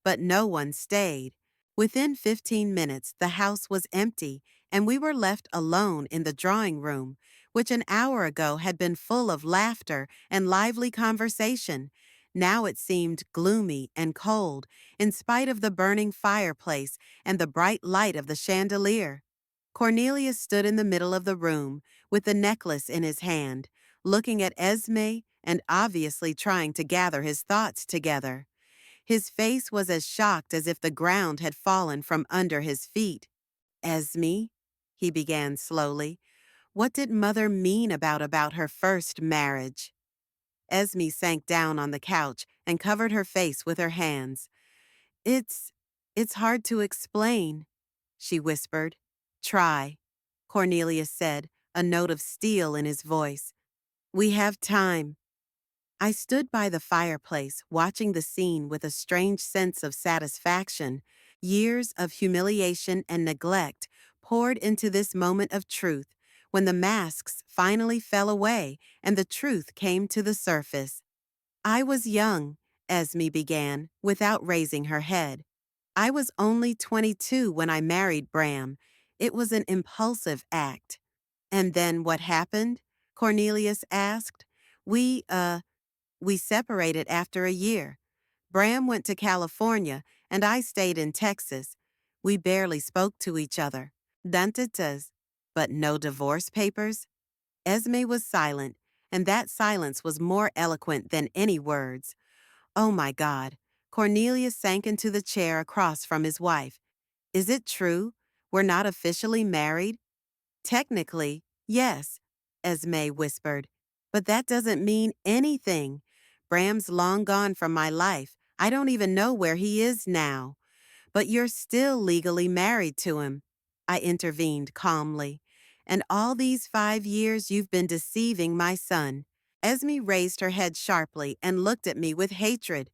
But no one stayed. Within 15 minutes, the house was empty, and we were left alone in the drawing room, which an hour ago had been full of laughter and lively conversation. Now it seemed gloomy and cold, in spite of the burning fireplace and the bright light of the chandelier. Cornelius stood in the middle of the room, with the necklace in his hand, looking at Esme and obviously trying to gather his thoughts together. His face was as shocked as if the ground had fallen from under his feet. "Esme," he began slowly, "what did Mother mean about her first marriage?" Esme sank down on the couch and covered her face with her hands. It's it's hard to explain," she whispered. "Try," Cornelius said, a note of steel in his voice. "We have time." I stood by the fireplace, watching the scene with a strange sense of satisfaction. Years of humiliation and neglect poured into this moment of truth when the masks finally fell away and the truth came to the surface. "I was young," Esme began, without raising her head. "I was only 22 when I married Bram. It was an impulsive act." "And then what happened?" Cornelius asked. We separated after a year. Bram went to California, and I stayed in Texas. We barely spoke to each other. Dantitas. But no divorce papers?" Esme was silent, and that silence was more eloquent than any words. "Oh my God." Cornelius sank into the chair across from his wife. "Is it true? We're not officially married?" "Technically, yes," Esme whispered. "But that doesn't mean anything. Bram's long gone from my life. I don't even know where he is now." "But you're still legally married to him," I intervened calmly. "And all these 5 years you've been deceiving my son." Esme raised her head sharply and looked at me with hatred.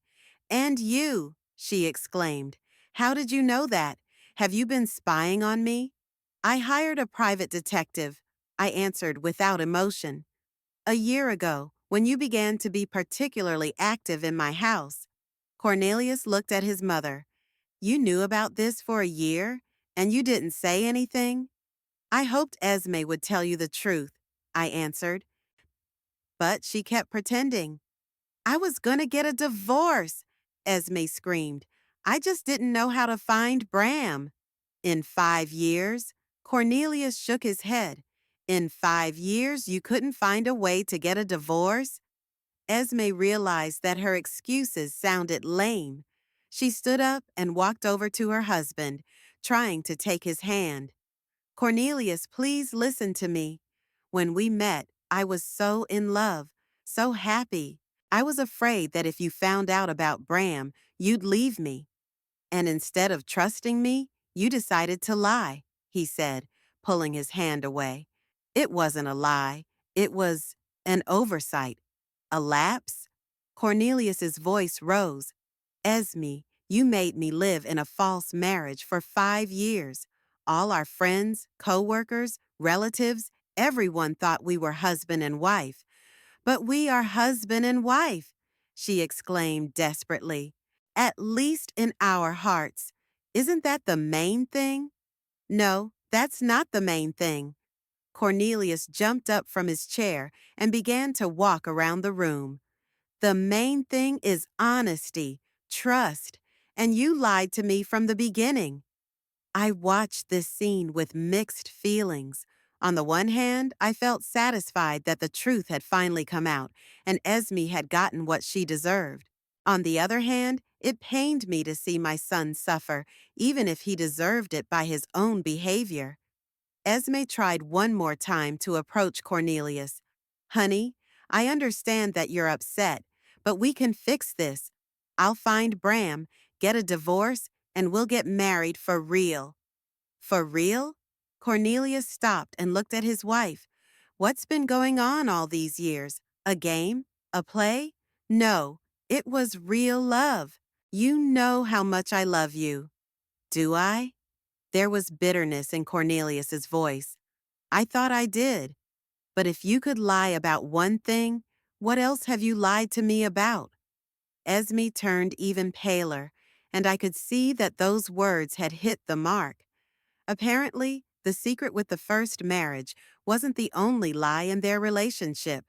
"And you," she exclaimed. "How did you know that? Have you been spying on me?" "I hired a private detective," I answered without emotion. "A year ago, when you began to be particularly active in my house." Cornelius looked at his mother. "You knew about this for a year, and you didn't say anything?" "I hoped Esme would tell you the truth," I answered. But she kept pretending. "I was gonna get a divorce," Esme screamed. "I just didn't know how to find Bram." "In 5 years?" Cornelius shook his head. "In 5 years you couldn't find a way to get a divorce?" Esme realized that her excuses sounded lame. She stood up and walked over to her husband, trying to take his hand. "Cornelius, please listen to me. When we met, I was so in love, so happy. I was afraid that if you found out about Bram, you'd leave me." And instead of trusting me, you decided to lie, he said, pulling his hand away. It wasn't a lie. It was an oversight. A lapse? Cornelius's voice rose. Esme, you made me live in a false marriage for 5 years. All our friends, co-workers, relatives, everyone thought we were husband and wife. But we are husband and wife, she exclaimed desperately. At least in our hearts. Isn't that the main thing? No, that's not the main thing. Cornelius jumped up from his chair and began to walk around the room. The main thing is honesty, trust, and you lied to me from the beginning. I watched this scene with mixed feelings. On the one hand, I felt satisfied that the truth had finally come out and Esme had gotten what she deserved. On the other hand, it pained me to see my son suffer, even if he deserved it by his own behavior. Esme tried one more time to approach Cornelius. Honey, I understand that you're upset, but we can fix this. I'll find Bram, get a divorce, and we'll get married for real. For real? Cornelius stopped and looked at his wife. What's been going on all these years? A game? A play? No, it was real love. You know how much I love you. Do I? There was bitterness in Cornelius's voice. I thought I did. But if you could lie about one thing, what else have you lied to me about? Esme turned even paler, and I could see that those words had hit the mark. Apparently, the secret with the first marriage wasn't the only lie in their relationship.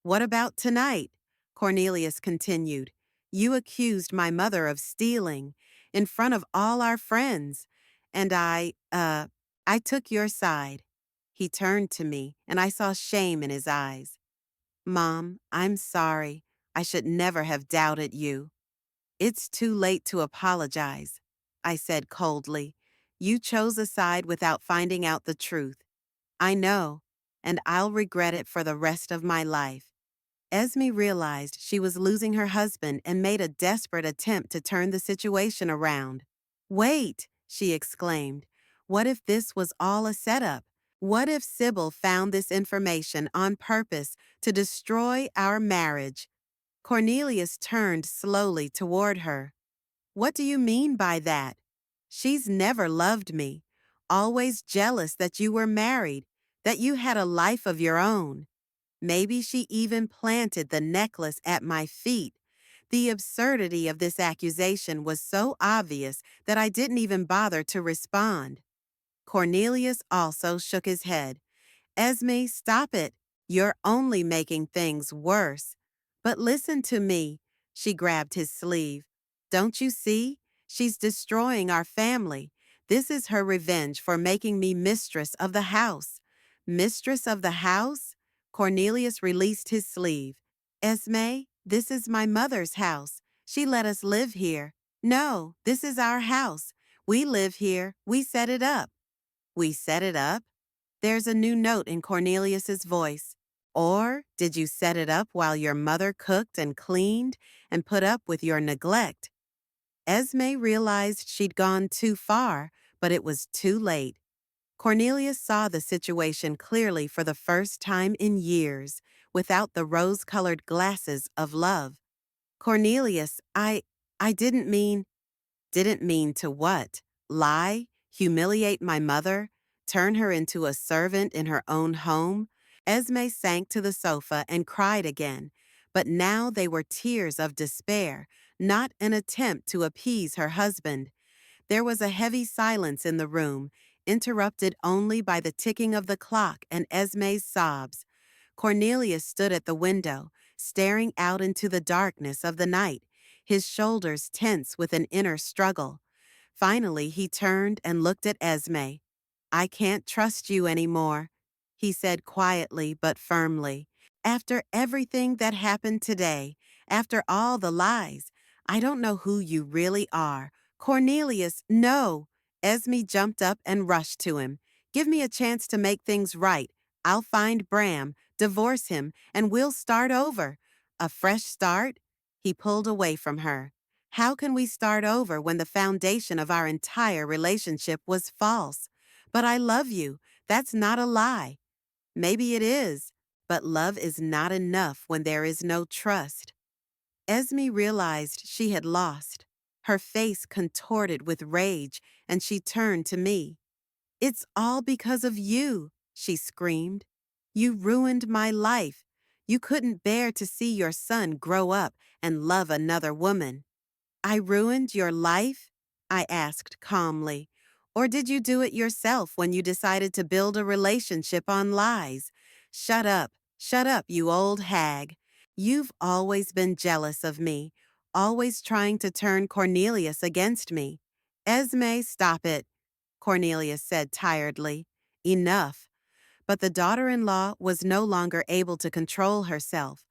What about tonight? Cornelius continued. You accused my mother of stealing in front of all our friends, and I took your side. He turned to me, and I saw shame in his eyes. Mom, I'm sorry. I should never have doubted you. It's too late to apologize, I said coldly. You chose a side without finding out the truth. I know, and I'll regret it for the rest of my life. Esme realized she was losing her husband and made a desperate attempt to turn the situation around. Wait, she exclaimed. What if this was all a setup? What if Sybil found this information on purpose to destroy our marriage? Cornelius turned slowly toward her. What do you mean by that? She's never loved me, always jealous that you were married, that you had a life of your own. Maybe she even planted the necklace at my feet. The absurdity of this accusation was so obvious that I didn't even bother to respond. Cornelius also shook his head. Esme, stop it. You're only making things worse. But listen to me. She grabbed his sleeve. Don't you see? She's destroying our family. This is her revenge for making me mistress of the house. Mistress of the house? Cornelius released his sleeve. Esme, this is my mother's house. She let us live here. No, this is our house. We live here. We set it up. We set it up? There's a new note in Cornelius's voice. Or did you set it up while your mother cooked and cleaned and put up with your neglect? Esme realized she'd gone too far, but it was too late. Cornelius saw the situation clearly for the first time in years, without the rose-colored glasses of love. Cornelius, I didn't mean... Didn't mean to what? Lie? Humiliate my mother? Turn her into a servant in her own home? Esme sank to the sofa and cried again, but now they were tears of despair, not an attempt to appease her husband. There was a heavy silence in the room, interrupted only by the ticking of the clock and Esme's sobs. Cornelius stood at the window, staring out into the darkness of the night, his shoulders tense with an inner struggle. Finally, he turned and looked at Esme. I can't trust you anymore, he said quietly but firmly. After everything that happened today, after all the lies, I don't know who you really are. Cornelius, no! Esme jumped up and rushed to him. Give me a chance to make things right. I'll find Bram, divorce him, and we'll start over. A fresh start? He pulled away from her. How can we start over when the foundation of our entire relationship was false? But I love you. That's not a lie. Maybe it is, but love is not enough when there is no trust. Esme realized she had lost. Her face contorted with rage, and she turned to me. "It's all because of you," she screamed. "You ruined my life. You couldn't bear to see your son grow up and love another woman." "I ruined your life?" I asked calmly. "Or did you do it yourself when you decided to build a relationship on lies?" Shut up, you old hag. You've always been jealous of me, always trying to turn Cornelius against me." "Esme, stop it," Cornelius said tiredly. "Enough." But the daughter-in-law was no longer able to control herself.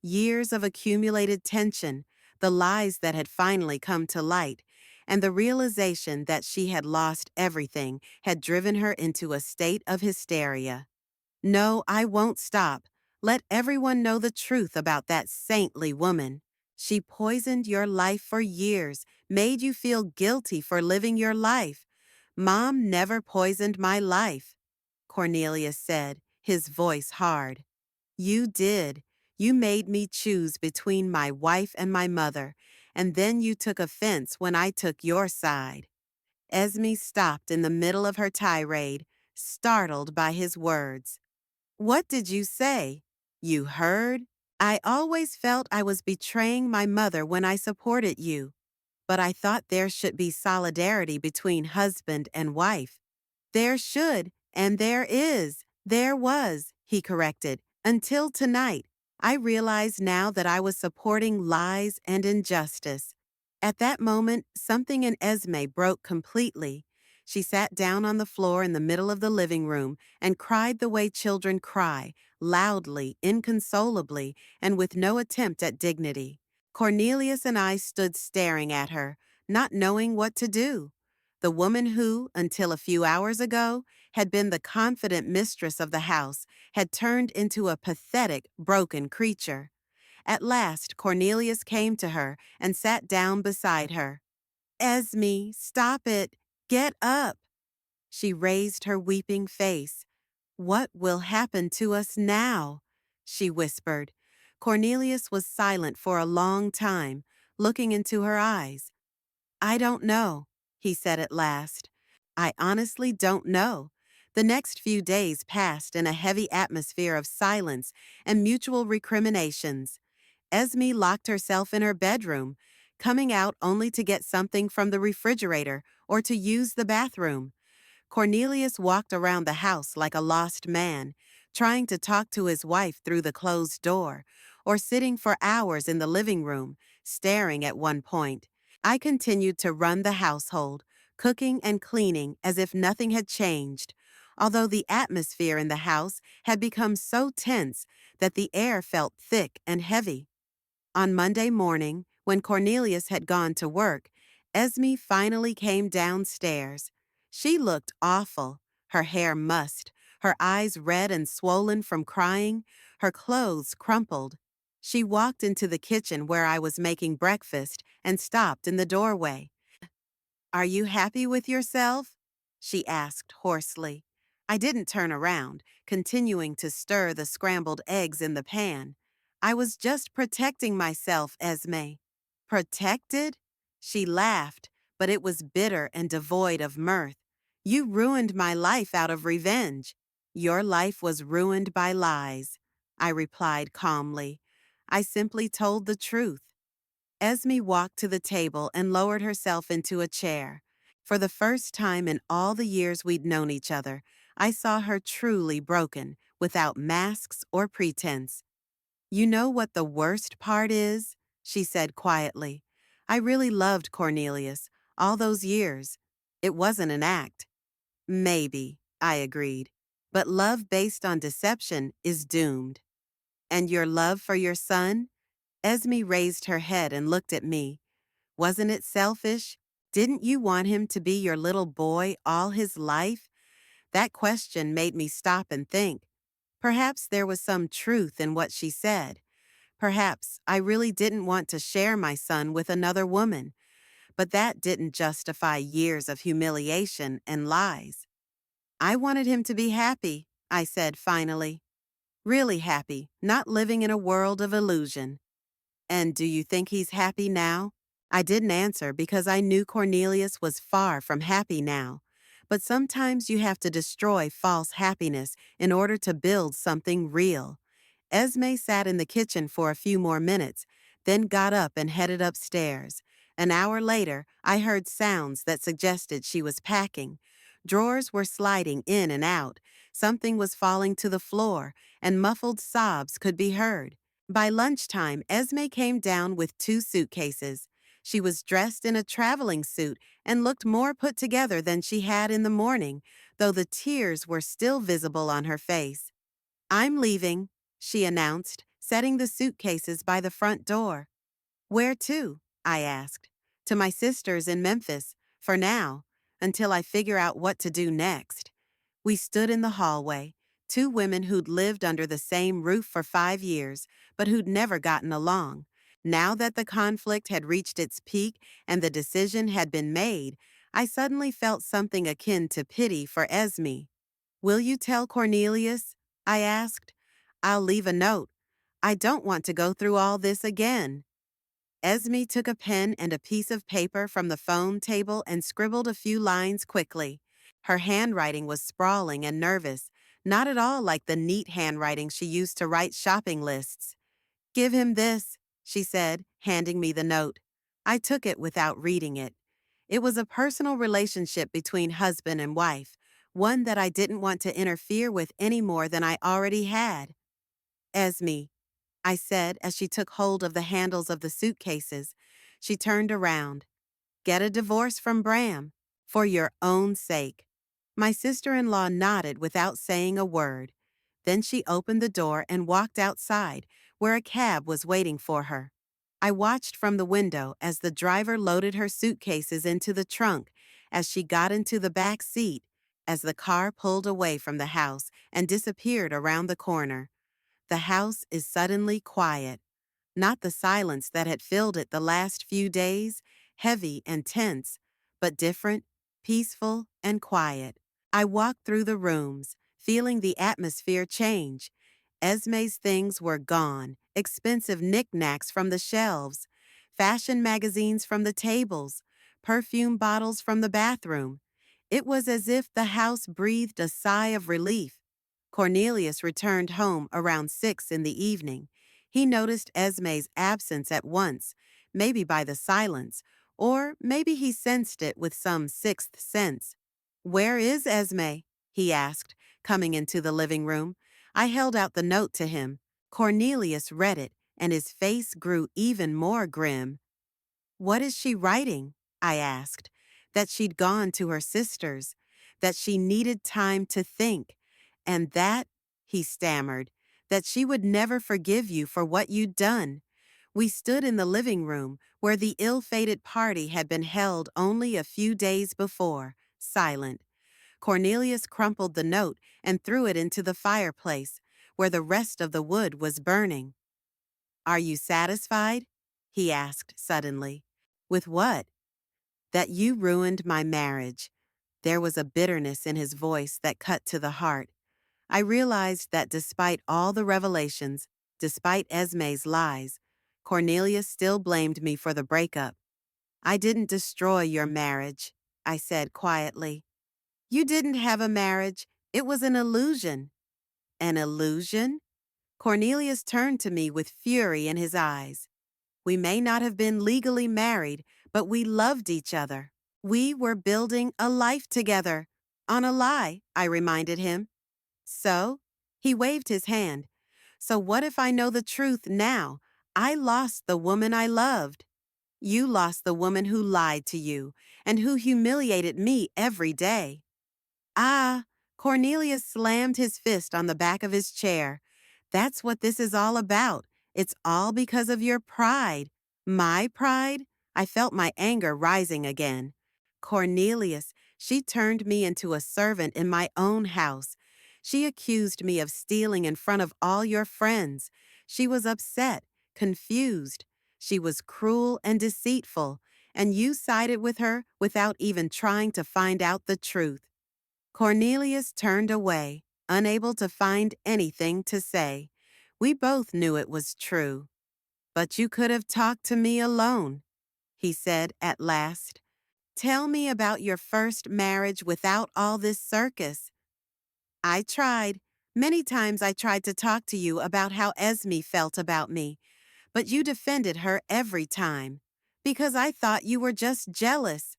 Years of accumulated tension, the lies that had finally come to light, and the realization that she had lost everything had driven her into a state of hysteria. "No, I won't stop. Let everyone know the truth about that saintly woman. She poisoned your life for years, made you feel guilty for living your life. Mom never poisoned my life," Cornelius said, his voice hard. "You did. You made me choose between my wife and my mother, and then you took offense when I took your side." Esme stopped in the middle of her tirade, startled by his words. "What did you say? You heard? I always felt I was betraying my mother when I supported you, but I thought there should be solidarity between husband and wife." "There should, and there is. There was," he corrected. "Until tonight, I realize now that I was supporting lies and injustice." At that moment, something in Esme broke completely. She sat down on the floor in the middle of the living room and cried the way children cry, loudly, inconsolably, and with no attempt at dignity. Cornelius and I stood staring at her, not knowing what to do. The woman who, until a few hours ago, had been the confident mistress of the house had turned into a pathetic, broken creature. At last, Cornelius came to her and sat down beside her. "Esme, stop it. Get up." She raised her weeping face. "What will happen to us now?" she whispered. Cornelius was silent for a long time, looking into her eyes. "I don't know," he said at last. "I honestly don't know." The next few days passed in a heavy atmosphere of silence and mutual recriminations. Esme locked herself in her bedroom, coming out only to get something from the refrigerator or to use the bathroom. Cornelius walked around the house like a lost man, trying to talk to his wife through the closed door, or sitting for hours in the living room, staring at one point. I continued to run the household, cooking and cleaning as if nothing had changed, although the atmosphere in the house had become so tense that the air felt thick and heavy. On Monday morning, when Cornelius had gone to work, Esme finally came downstairs. She looked awful, her hair mussed, her eyes red and swollen from crying, her clothes crumpled. She walked into the kitchen where I was making breakfast and stopped in the doorway. "Are you happy with yourself?" she asked hoarsely. I didn't turn around, continuing to stir the scrambled eggs in the pan. "I was just protecting myself, Esme." "Protected?" She laughed, but it was bitter and devoid of mirth. "You ruined my life out of revenge." "Your life was ruined by lies," I replied calmly. "I simply told the truth." Esme walked to the table and lowered herself into a chair. For the first time in all the years we'd known each other, I saw her truly broken, without masks or pretense. "You know what the worst part is?" she said quietly. "I really loved Cornelius, all those years. It wasn't an act." "Maybe," I agreed. "But love based on deception is doomed." "And your love for your son?" Esme raised her head and looked at me. "Wasn't it selfish? Didn't you want him to be your little boy all his life?" That question made me stop and think. Perhaps there was some truth in what she said. Perhaps I really didn't want to share my son with another woman, but that didn't justify years of humiliation and lies. I wanted him to be happy, I said finally. Really happy, not living in a world of illusion. And do you think he's happy now? I didn't answer because I knew Cornelius was far from happy now. But sometimes you have to destroy false happiness in order to build something real. Esme sat in the kitchen for a few more minutes, then got up and headed upstairs. An hour later, I heard sounds that suggested she was packing. Drawers were sliding in and out, something was falling to the floor, and muffled sobs could be heard. By lunchtime, Esme came down with 2 suitcases. She was dressed in a traveling suit and looked more put together than she had in the morning, though the tears were still visible on her face. I'm leaving, she announced, setting the suitcases by the front door. Where to? I asked. To my sister's in Memphis, for now, until I figure out what to do next. We stood in the hallway, 2 women who'd lived under the same roof for 5 years, but who'd never gotten along. Now that the conflict had reached its peak and the decision had been made, I suddenly felt something akin to pity for Esme. Will you tell Cornelius? I asked. I'll leave a note. I don't want to go through all this again. Esme took a pen and a piece of paper from the phone table and scribbled a few lines quickly. Her handwriting was sprawling and nervous, not at all like the neat handwriting she used to write shopping lists. Give him this, she said, handing me the note. I took it without reading it. It was a personal relationship between husband and wife, one that I didn't want to interfere with any more than I already had. Esme, I said as she took hold of the handles of the suitcases. She turned around. Get a divorce from Bram, for your own sake. My sister-in-law nodded without saying a word. Then she opened the door and walked outside, where a cab was waiting for her. I watched from the window as the driver loaded her suitcases into the trunk, as she got into the back seat, as the car pulled away from the house and disappeared around the corner. The house is suddenly quiet. Not the silence that had filled it the last few days, heavy and tense, but different, peaceful and quiet. I walked through the rooms, feeling the atmosphere change. Esme's things were gone, expensive knickknacks from the shelves, fashion magazines from the tables, perfume bottles from the bathroom. It was as if the house breathed a sigh of relief. Cornelius returned home around 6 in the evening. He noticed Esme's absence at once, maybe by the silence, or maybe he sensed it with some sixth sense. Where is Esme? He asked, coming into the living room. I held out the note to him. Cornelius read it, and his face grew even more grim. What is she writing? I asked. That she'd gone to her sister's, that she needed time to think, and that, he stammered, that she would never forgive you for what you'd done. We stood in the living room where the ill-fated party had been held only a few days before, silent. Cornelius crumpled the note and threw it into the fireplace, where the rest of the wood was burning. Are you satisfied? He asked suddenly. With what? That you ruined my marriage. There was a bitterness in his voice that cut to the heart. I realized that despite all the revelations, despite Esme's lies, Cornelius still blamed me for the breakup. I didn't destroy your marriage, I said quietly. You didn't have a marriage. It was an illusion. An illusion? Cornelius turned to me with fury in his eyes. We may not have been legally married, but we loved each other. We were building a life together. On a lie, I reminded him. So? He waved his hand. So what if I know the truth now? I lost the woman I loved. You lost the woman who lied to you and who humiliated me every day. Ah, Cornelius slammed his fist on the back of his chair. That's what this is all about. It's all because of your pride. My pride? I felt my anger rising again. Cornelius, she turned me into a servant in my own house. She accused me of stealing in front of all your friends. She was upset, confused. She was cruel and deceitful, and you sided with her without even trying to find out the truth. Cornelius turned away, unable to find anything to say. We both knew it was true. But you could have talked to me alone, he said at last. Tell me about your first marriage without all this circus. I tried. Many times I tried to talk to you about how Esme felt about me, but you defended her every time. Because I thought you were just jealous.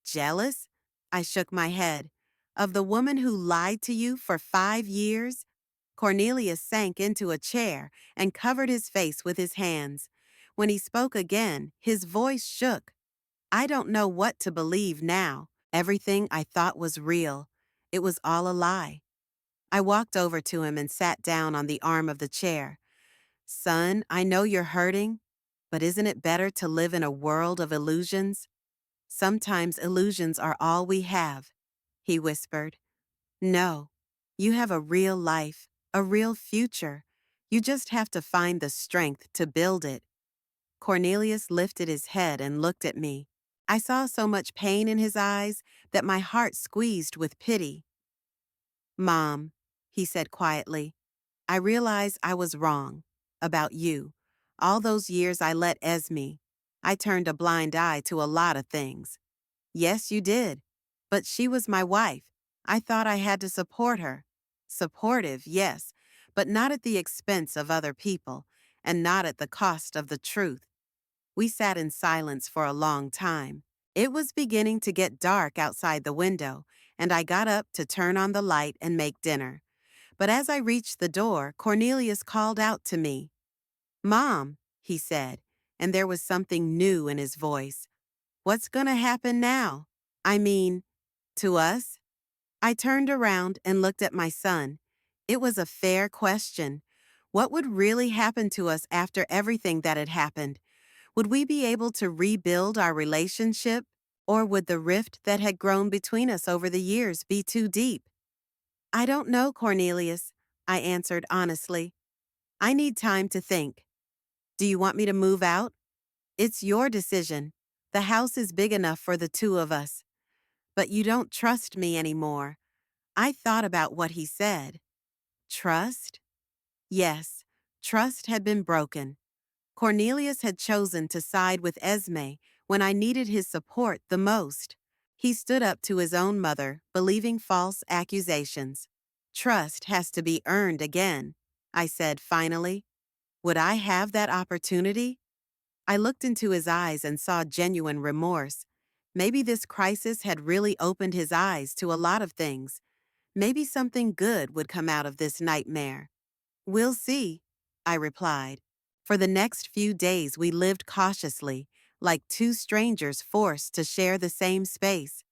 Jealous? I shook my head. Of the woman who lied to you for 5 years? Cornelius sank into a chair and covered his face with his hands. When he spoke again, his voice shook. I don't know what to believe now. Everything I thought was real. It was all a lie. I walked over to him and sat down on the arm of the chair. Son, I know you're hurting, but isn't it better to live in a world of illusions? Sometimes illusions are all we have, he whispered. No, you have a real life, a real future. You just have to find the strength to build it. Cornelius lifted his head and looked at me. I saw so much pain in his eyes that my heart squeezed with pity. Mom, he said quietly, I realize I was wrong about you. All those years I let Esme. I turned a blind eye to a lot of things. Yes, you did. But she was my wife. I thought I had to support her. Supportive, yes, but not at the expense of other people, and not at the cost of the truth. We sat in silence for a long time. It was beginning to get dark outside the window, and I got up to turn on the light and make dinner. But as I reached the door, Cornelius called out to me. Mom, he said, and there was something new in his voice. What's gonna happen now? I mean, to us? I turned around and looked at my son. It was a fair question. What would really happen to us after everything that had happened? Would we be able to rebuild our relationship? Or would the rift that had grown between us over the years be too deep? I don't know, Cornelius, I answered honestly. I need time to think. Do you want me to move out? It's your decision. The house is big enough for the two of us. But you don't trust me anymore. I thought about what he said. Trust? Yes, trust had been broken. Cornelius had chosen to side with Esme when I needed his support the most. He stood up to his own mother, believing false accusations. Trust has to be earned again, I said finally. Would I have that opportunity? I looked into his eyes and saw genuine remorse. Maybe this crisis had really opened his eyes to a lot of things. Maybe something good would come out of this nightmare. We'll see, I replied. For the next few days we lived cautiously, like two strangers forced to share the same space.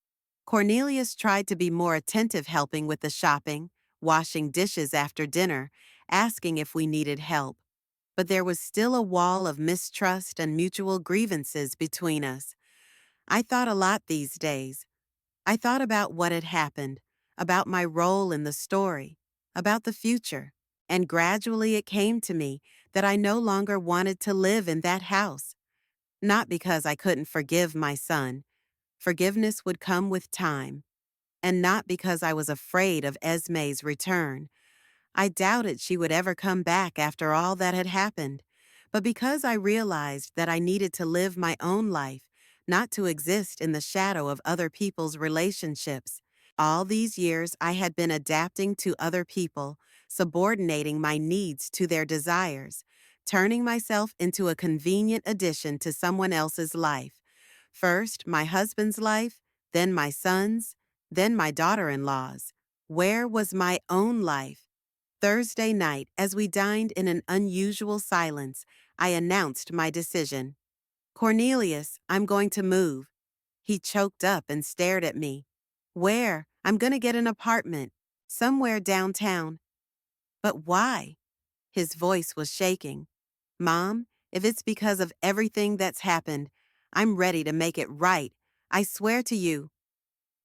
Cornelius tried to be more attentive, helping with the shopping, washing dishes after dinner, asking if we needed help. But there was still a wall of mistrust and mutual grievances between us. I thought a lot these days. I thought about what had happened, about my role in the story, about the future, and gradually it came to me that I no longer wanted to live in that house. Not because I couldn't forgive my son. Forgiveness would come with time. And not because I was afraid of Esme's return. I doubted she would ever come back after all that had happened, but because I realized that I needed to live my own life, not to exist in the shadow of other people's relationships. All these years I had been adapting to other people, subordinating my needs to their desires, turning myself into a convenient addition to someone else's life. First, my husband's life, then my son's, then my daughter-in-law's. Where was my own life? Thursday night, as we dined in an unusual silence, I announced my decision. Cornelius, I'm going to move. He choked up and stared at me. Where? I'm going to get an apartment. Somewhere downtown. But why? His voice was shaking. Mom, if it's because of everything that's happened, I'm ready to make it right. I swear to you.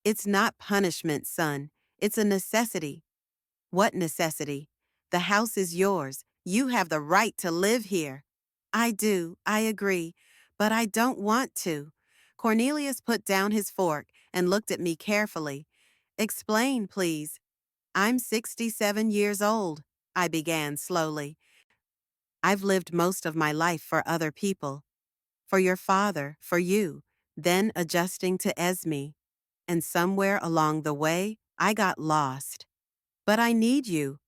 It's not punishment, son. It's a necessity. What necessity? The house is yours. You have the right to live here. I do, I agree, but I don't want to. Cornelius put down his fork and looked at me carefully. Explain, please. I'm 67 years old, I began slowly. I've lived most of my life for other people. For your father, for you, then adjusting to Esme. And somewhere along the way, I got lost. But I need you.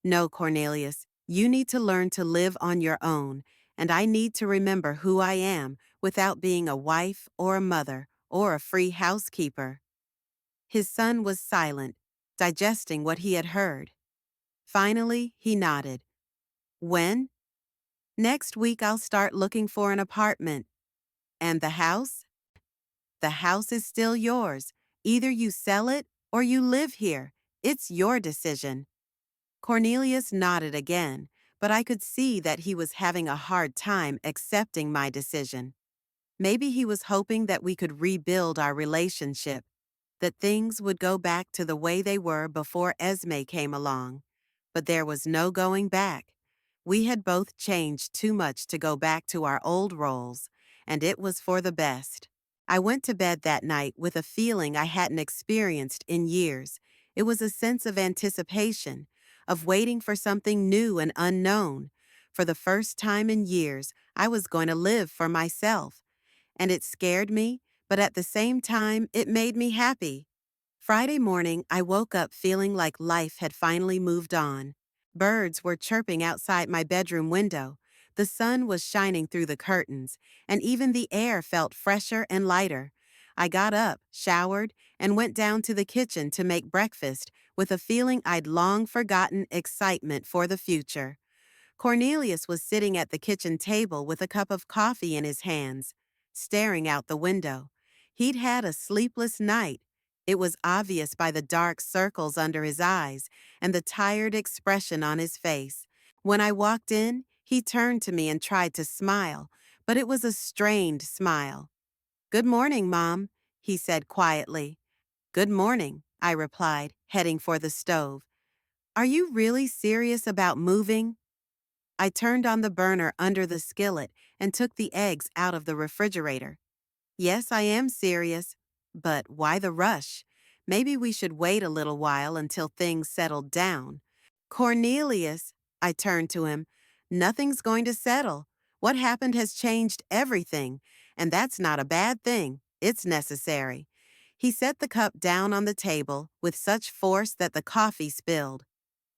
No, Cornelius, you need to learn to live on your own, and I need to remember who I am without being a wife or a mother or a free housekeeper. His son was silent, digesting what he had heard. Finally, he nodded. When? Next week I'll start looking for an apartment. And the house? The house is still yours. Either you sell it or you live here. It's your decision. Cornelius nodded again, but I could see that he was having a hard time accepting my decision. Maybe he was hoping that we could rebuild our relationship, that things would go back to the way they were before Esme came along. But there was no going back. We had both changed too much to go back to our old roles, and it was for the best. I went to bed that night with a feeling I hadn't experienced in years. It was a sense of anticipation, of waiting for something new and unknown. For the first time in years, I was going to live for myself. And it scared me, but at the same time, it made me happy. Friday morning, I woke up feeling like life had finally moved on. Birds were chirping outside my bedroom window. The sun was shining through the curtains, and even the air felt fresher and lighter. I got up, showered, and went down to the kitchen to make breakfast with a feeling I'd long forgotten excitement for the future. Cornelius was sitting at the kitchen table with a cup of coffee in his hands, staring out the window. He'd had a sleepless night. It was obvious by the dark circles under his eyes and the tired expression on his face. When I walked in, he turned to me and tried to smile, but it was a strained smile. "Good morning, Mom," he said quietly. "Good morning," I replied, heading for the stove. "Are you really serious about moving?" I turned on the burner under the skillet and took the eggs out of the refrigerator. Yes, I am serious. But why the rush? Maybe we should wait a little while until things settled down. Cornelius, I turned to him, nothing's going to settle. What happened has changed everything, and that's not a bad thing. It's necessary. He set the cup down on the table with such force that the coffee spilled.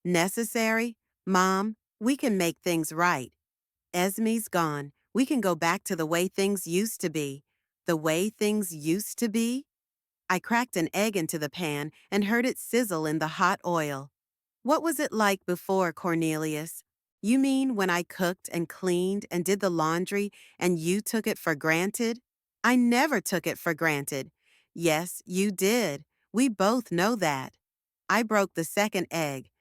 Necessary? Mom, we can make things right. Esme's gone. We can go back to the way things used to be. The way things used to be? I cracked an egg into the pan and heard it sizzle in the hot oil. What was it like before, Cornelius? You mean when I cooked and cleaned and did the laundry and you took it for granted? I never took it for granted. Yes, you did. We both know that. I broke the second egg.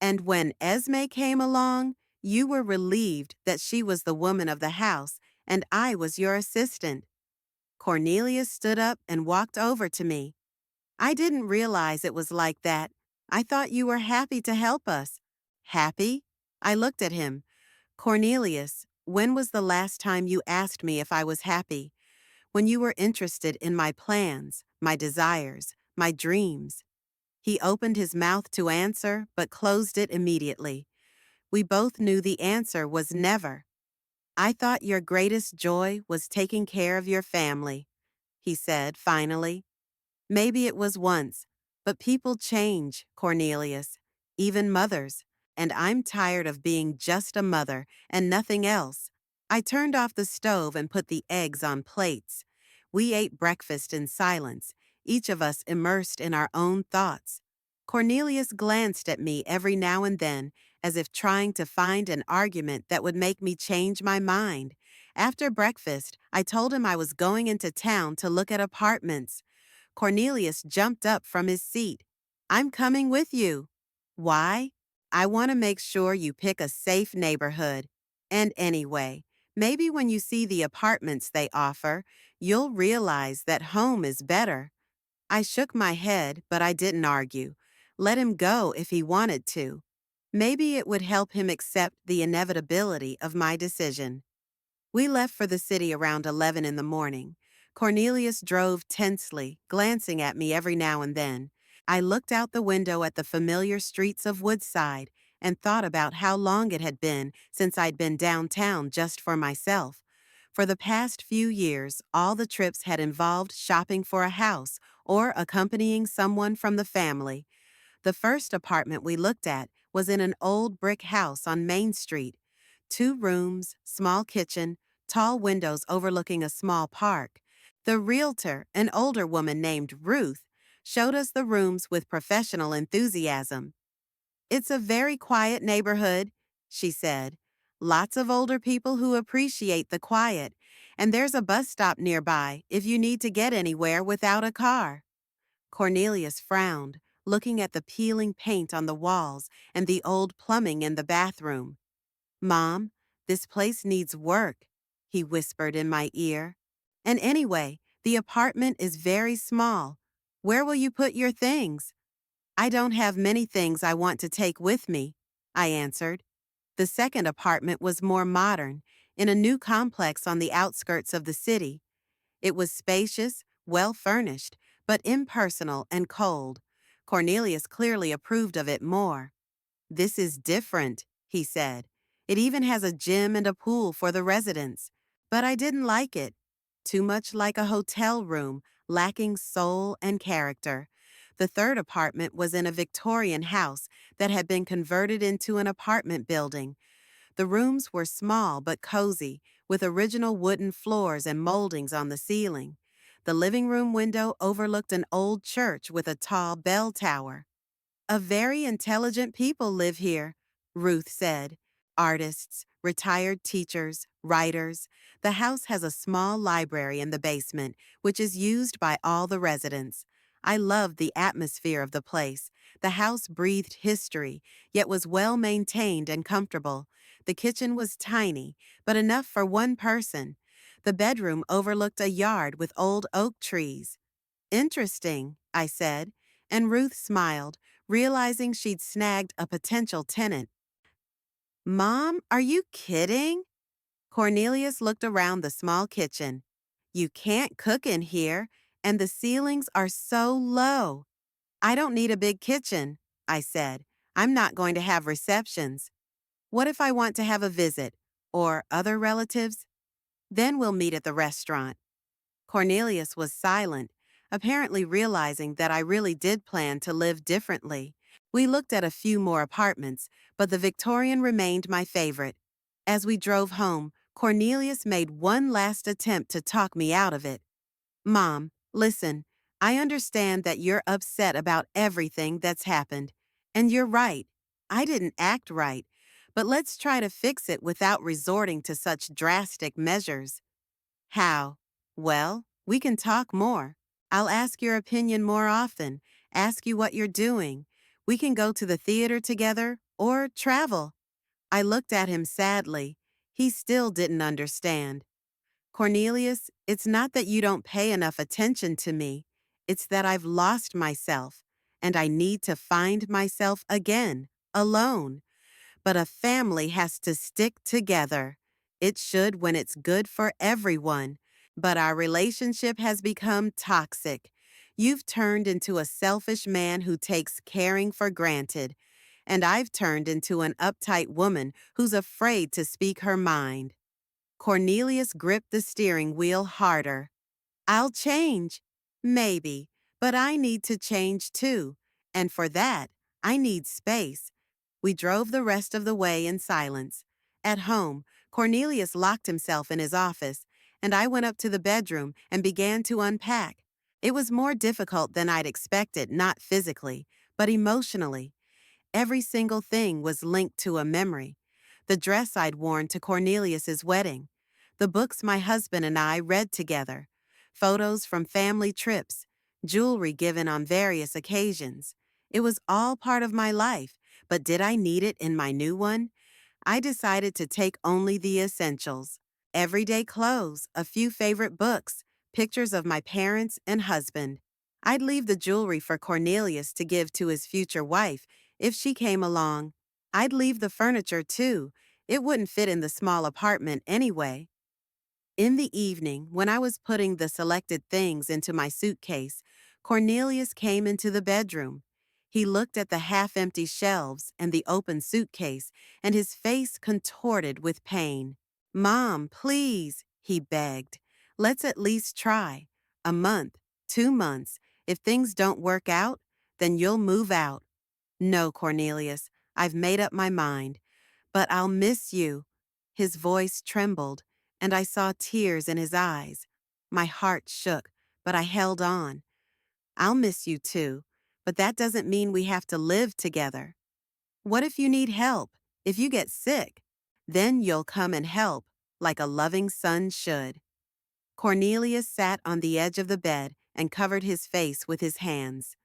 And when Esme came along, you were relieved that she was the woman of the house and I was your assistant. Cornelius stood up and walked over to me. I didn't realize it was like that. I thought you were happy to help us. Happy? I looked at him. Cornelius, when was the last time you asked me if I was happy? When you were interested in my plans, my desires, my dreams. He opened his mouth to answer, but closed it immediately. We both knew the answer was never. I thought your greatest joy was taking care of your family, he said finally. Maybe it was once, but people change, Cornelius, even mothers, and I'm tired of being just a mother and nothing else. I turned off the stove and put the eggs on plates. We ate breakfast in silence, each of us immersed in our own thoughts. Cornelius glanced at me every now and then, as if trying to find an argument that would make me change my mind. After breakfast, I told him I was going into town to look at apartments. Cornelius jumped up from his seat. I'm coming with you. Why? I want to make sure you pick a safe neighborhood. And anyway, maybe when you see the apartments they offer, you'll realize that home is better. I shook my head, but I didn't argue. Let him go if he wanted to. Maybe it would help him accept the inevitability of my decision. We left for the city around 11 in the morning. Cornelius drove tensely, glancing at me every now and then. I looked out the window at the familiar streets of Woodside and thought about how long it had been since I'd been downtown just for myself. For the past few years, all the trips had involved shopping for a house or accompanying someone from the family. The first apartment we looked at was in an old brick house on Main Street. 2 rooms, small kitchen, tall windows overlooking a small park. The realtor, an older woman named Ruth, showed us the rooms with professional enthusiasm. "It's a very quiet neighborhood," she said. "Lots of older people who appreciate the quiet, and there's a bus stop nearby if you need to get anywhere without a car." Cornelius frowned, looking at the peeling paint on the walls and the old plumbing in the bathroom. "Mom, this place needs work," he whispered in my ear. "And anyway, the apartment is very small. Where will you put your things?" "I don't have many things I want to take with me," I answered. The second apartment was more modern, in a new complex on the outskirts of the city. It was spacious, well furnished, but impersonal and cold. Cornelius clearly approved of it more. "This is different," he said. "It even has a gym and a pool for the residents." But I didn't like it. Too much like a hotel room, lacking soul and character. The third apartment was in a Victorian house that had been converted into an apartment building. The rooms were small but cozy, with original wooden floors and moldings on the ceiling. The living room window overlooked an old church with a tall bell tower. "A very intelligent people live here," Ruth said. "Artists, retired teachers, writers. The house has a small library in the basement, which is used by all the residents. I loved the atmosphere of the place. The house breathed history, yet was well maintained and comfortable. The kitchen was tiny, but enough for one person. The bedroom overlooked a yard with old oak trees." "Interesting," I said, and Ruth smiled, realizing she'd snagged a potential tenant. "Mom, are you kidding?" Cornelius looked around the small kitchen. "You can't cook in here, and the ceilings are so low." "I don't need a big kitchen," I said. "I'm not going to have receptions. What if I want to have a visit, or other relatives? Then we'll meet at the restaurant." Cornelius was silent, apparently realizing that I really did plan to live differently. We looked at a few more apartments, but the Victorian remained my favorite. As we drove home, Cornelius made one last attempt to talk me out of it. "Mom, listen, I understand that you're upset about everything that's happened. And you're right. I didn't act right. But let's try to fix it without resorting to such drastic measures." "How?" "Well, we can talk more. I'll ask your opinion more often, ask you what you're doing. We can go to the theater together or travel." I looked at him sadly. He still didn't understand. "Cornelius, it's not that you don't pay enough attention to me. It's that I've lost myself, and I need to find myself again, alone. But a family has to stick together. It should when it's good for everyone. But our relationship has become toxic. You've turned into a selfish man who takes caring for granted. And I've turned into an uptight woman who's afraid to speak her mind." Cornelius gripped the steering wheel harder. "I'll change. Maybe. But I need to change too. And for that, I need space." We drove the rest of the way in silence. At home, Cornelius locked himself in his office, and I went up to the bedroom and began to unpack. It was more difficult than I'd expected, not physically, but emotionally. Every single thing was linked to a memory. The dress I'd worn to Cornelius's wedding, the books my husband and I read together, photos from family trips, jewelry given on various occasions. It was all part of my life, but did I need it in my new one? I decided to take only the essentials. Everyday clothes, a few favorite books, pictures of my parents and husband. I'd leave the jewelry for Cornelius to give to his future wife if she came along. I'd leave the furniture too. It wouldn't fit in the small apartment anyway. In the evening, when I was putting the selected things into my suitcase, Cornelius came into the bedroom. He looked at the half-empty shelves and the open suitcase, and his face contorted with pain. "Mom, please," he begged. "Let's at least try. A month, 2 months. If things don't work out, then you'll move out." "No, Cornelius, I've made up my mind. But I'll miss you." His voice trembled, and I saw tears in his eyes. My heart shook, but I held on. "I'll miss you too, but that doesn't mean we have to live together. What if you need help? If you get sick? Then you'll come and help, like a loving son should." Cornelius sat on the edge of the bed and covered his face with his hands.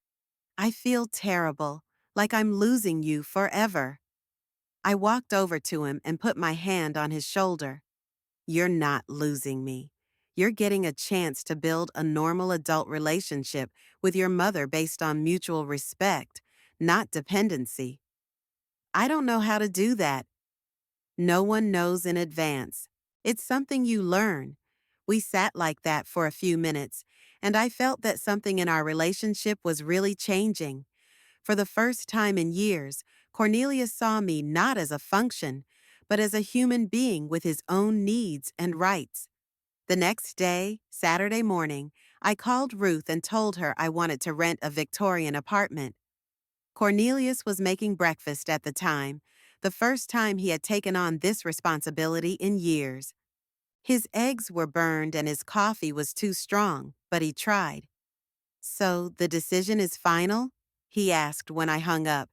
"I feel terrible, like I'm losing you forever." I walked over to him and put my hand on his shoulder. "You're not losing me. You're getting a chance to build a normal adult relationship with your mother based on mutual respect, not dependency." "I don't know how to do that." "No one knows in advance. It's something you learn." We sat like that for a few minutes, and I felt that something in our relationship was really changing. For the first time in years, Cornelius saw me not as a function, but as a human being with his own needs and rights. The next day, Saturday morning, I called Ruth and told her I wanted to rent a Victorian apartment. Cornelius was making breakfast at the time, the first time he had taken on this responsibility in years. His eggs were burned and his coffee was too strong, but he tried. "So the decision is final?" he asked when I hung up.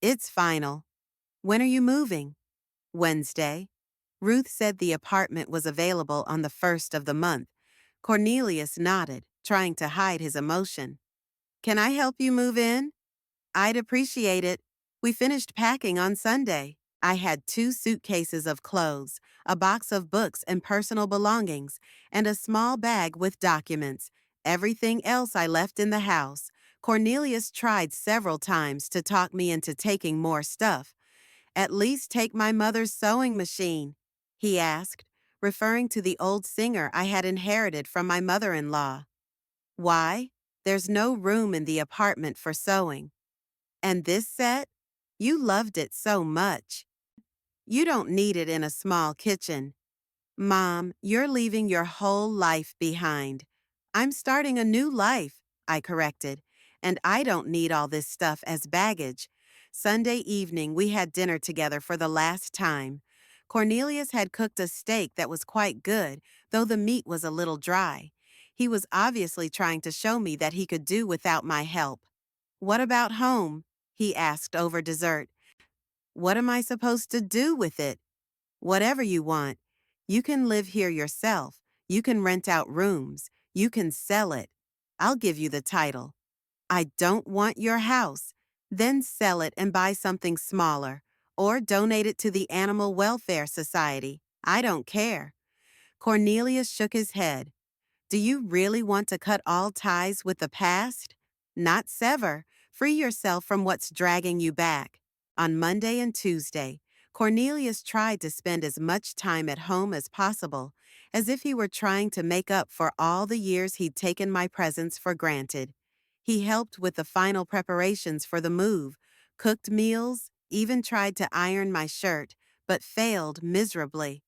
"It's final." "When are you moving?" "Wednesday." Ruth said the apartment was available on the 1st of the month. Cornelius nodded, trying to hide his emotion. "Can I help you move in?" "I'd appreciate it. We finished packing on Sunday." I had 2 suitcases of clothes, a box of books and personal belongings, and a small bag with documents. Everything else I left in the house. Cornelius tried several times to talk me into taking more stuff. "At least take my mother's sewing machine," he asked, referring to the old singer I had inherited from my mother-in-law. "Why? There's no room in the apartment for sewing." "And this set? You loved it so much." "You don't need it in a small kitchen." "Mom, you're leaving your whole life behind." "I'm starting a new life," I corrected, "and I don't need all this stuff as baggage." Sunday evening, we had dinner together for the last time. Cornelius had cooked a steak that was quite good, though the meat was a little dry. He was obviously trying to show me that he could do without my help. "What about home?" he asked over dessert. "What am I supposed to do with it?" "Whatever you want. You can live here yourself. You can rent out rooms. You can sell it. I'll give you the title." "I don't want your house." "Then sell it and buy something smaller. Or donate it to the Animal Welfare Society. I don't care." Cornelius shook his head. "Do you really want to cut all ties with the past?" "Not sever. Free yourself from what's dragging you back." On Monday and Tuesday, Cornelius tried to spend as much time at home as possible, as if he were trying to make up for all the years he'd taken my presence for granted. He helped with the final preparations for the move, cooked meals, even tried to iron my shirt, but failed miserably.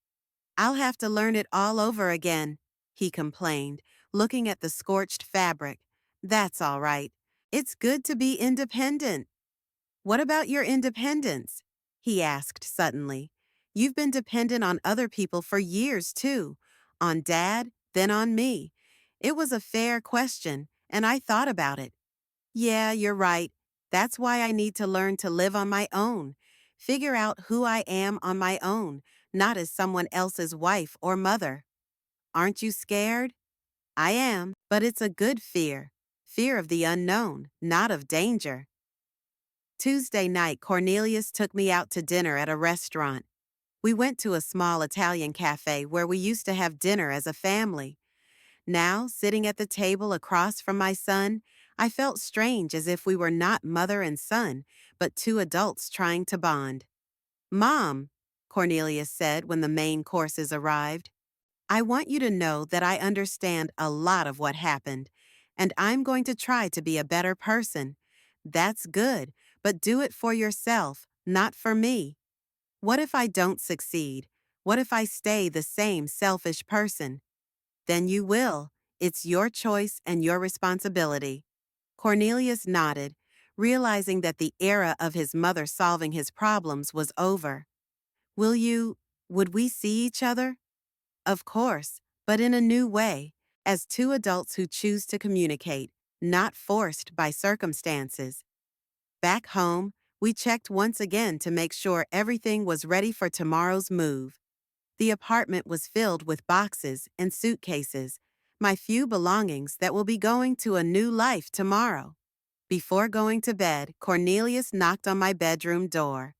"I'll have to learn it all over again," he complained, looking at the scorched fabric. "That's all right. It's good to be independent." "What about your independence?" he asked suddenly. "You've been dependent on other people for years, too. On Dad, then on me." It was a fair question, and I thought about it. "Yeah, you're right. That's why I need to learn to live on my own. Figure out who I am on my own, not as someone else's wife or mother." "Aren't you scared?" "I am, but it's a good fear. Fear of the unknown, not of danger." Tuesday night, Cornelius took me out to dinner at a restaurant. We went to a small Italian cafe where we used to have dinner as a family. Now, sitting at the table across from my son, I felt strange, as if we were not mother and son, but two adults trying to bond. "Mom," Cornelius said when the main courses arrived. I want you to know that I understand a lot of what happened, and I'm going to try to be a better person. That's good, but do it for yourself, not for me. What if I don't succeed? What if I stay the same selfish person? Then you will. It's your choice and your responsibility. Cornelius nodded, realizing that the era of his mother solving his problems was over. Will you, would we see each other? Of course, but in a new way, as two adults who choose to communicate, not forced by circumstances. Back home, we checked once again to make sure everything was ready for tomorrow's move. The apartment was filled with boxes and suitcases, my few belongings that will be going to a new life tomorrow. Before going to bed, Cornelius knocked on my bedroom door.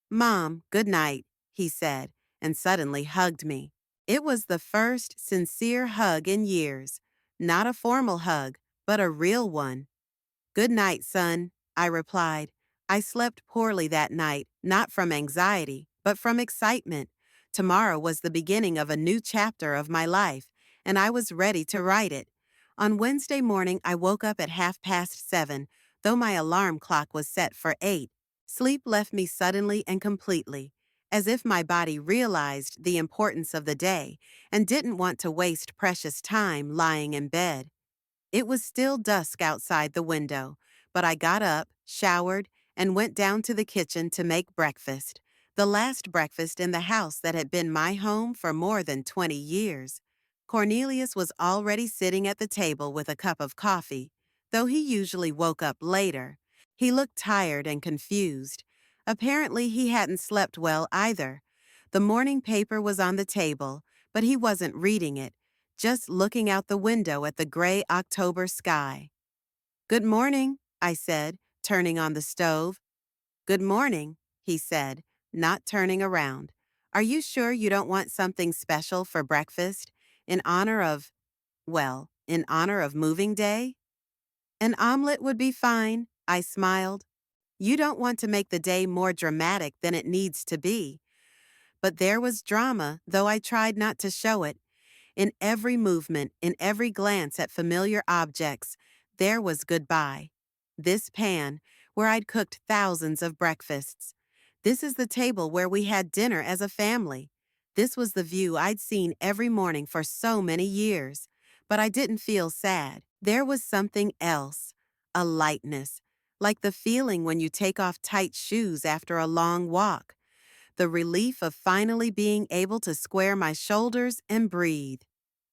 "Mom, good night," he said, and suddenly hugged me. It was the first sincere hug in years. Not a formal hug, but a real one. "Good night, son," I replied. I slept poorly that night, not from anxiety, but from excitement. Tomorrow was the beginning of a new chapter of my life, and I was ready to write it. On Wednesday morning, I woke up at 7:30, though my alarm clock was set for 8. Sleep left me suddenly and completely, as if my body realized the importance of the day and didn't want to waste precious time lying in bed. It was still dusk outside the window, but I got up, showered, and went down to the kitchen to make breakfast, the last breakfast in the house that had been my home for more than 20 years. Cornelius was already sitting at the table with a cup of coffee, though he usually woke up later. He looked tired and confused. Apparently, he hadn't slept well either. The morning paper was on the table, but he wasn't reading it, just looking out the window at the gray October sky. "Good morning," I said, turning on the stove. "Good morning," he said, not turning around. "Are you sure you don't want something special for breakfast? In honor of, in honor of moving day?" "An omelet would be fine," I smiled. "You don't want to make the day more dramatic than it needs to be." But there was drama, though I tried not to show it. In every movement, in every glance at familiar objects, there was goodbye. This pan, where I'd cooked thousands of breakfasts. This is the table where we had dinner as a family. This was the view I'd seen every morning for so many years. But I didn't feel sad. There was something else, a lightness, like the feeling when you take off tight shoes after a long walk. The relief of finally being able to square my shoulders and breathe.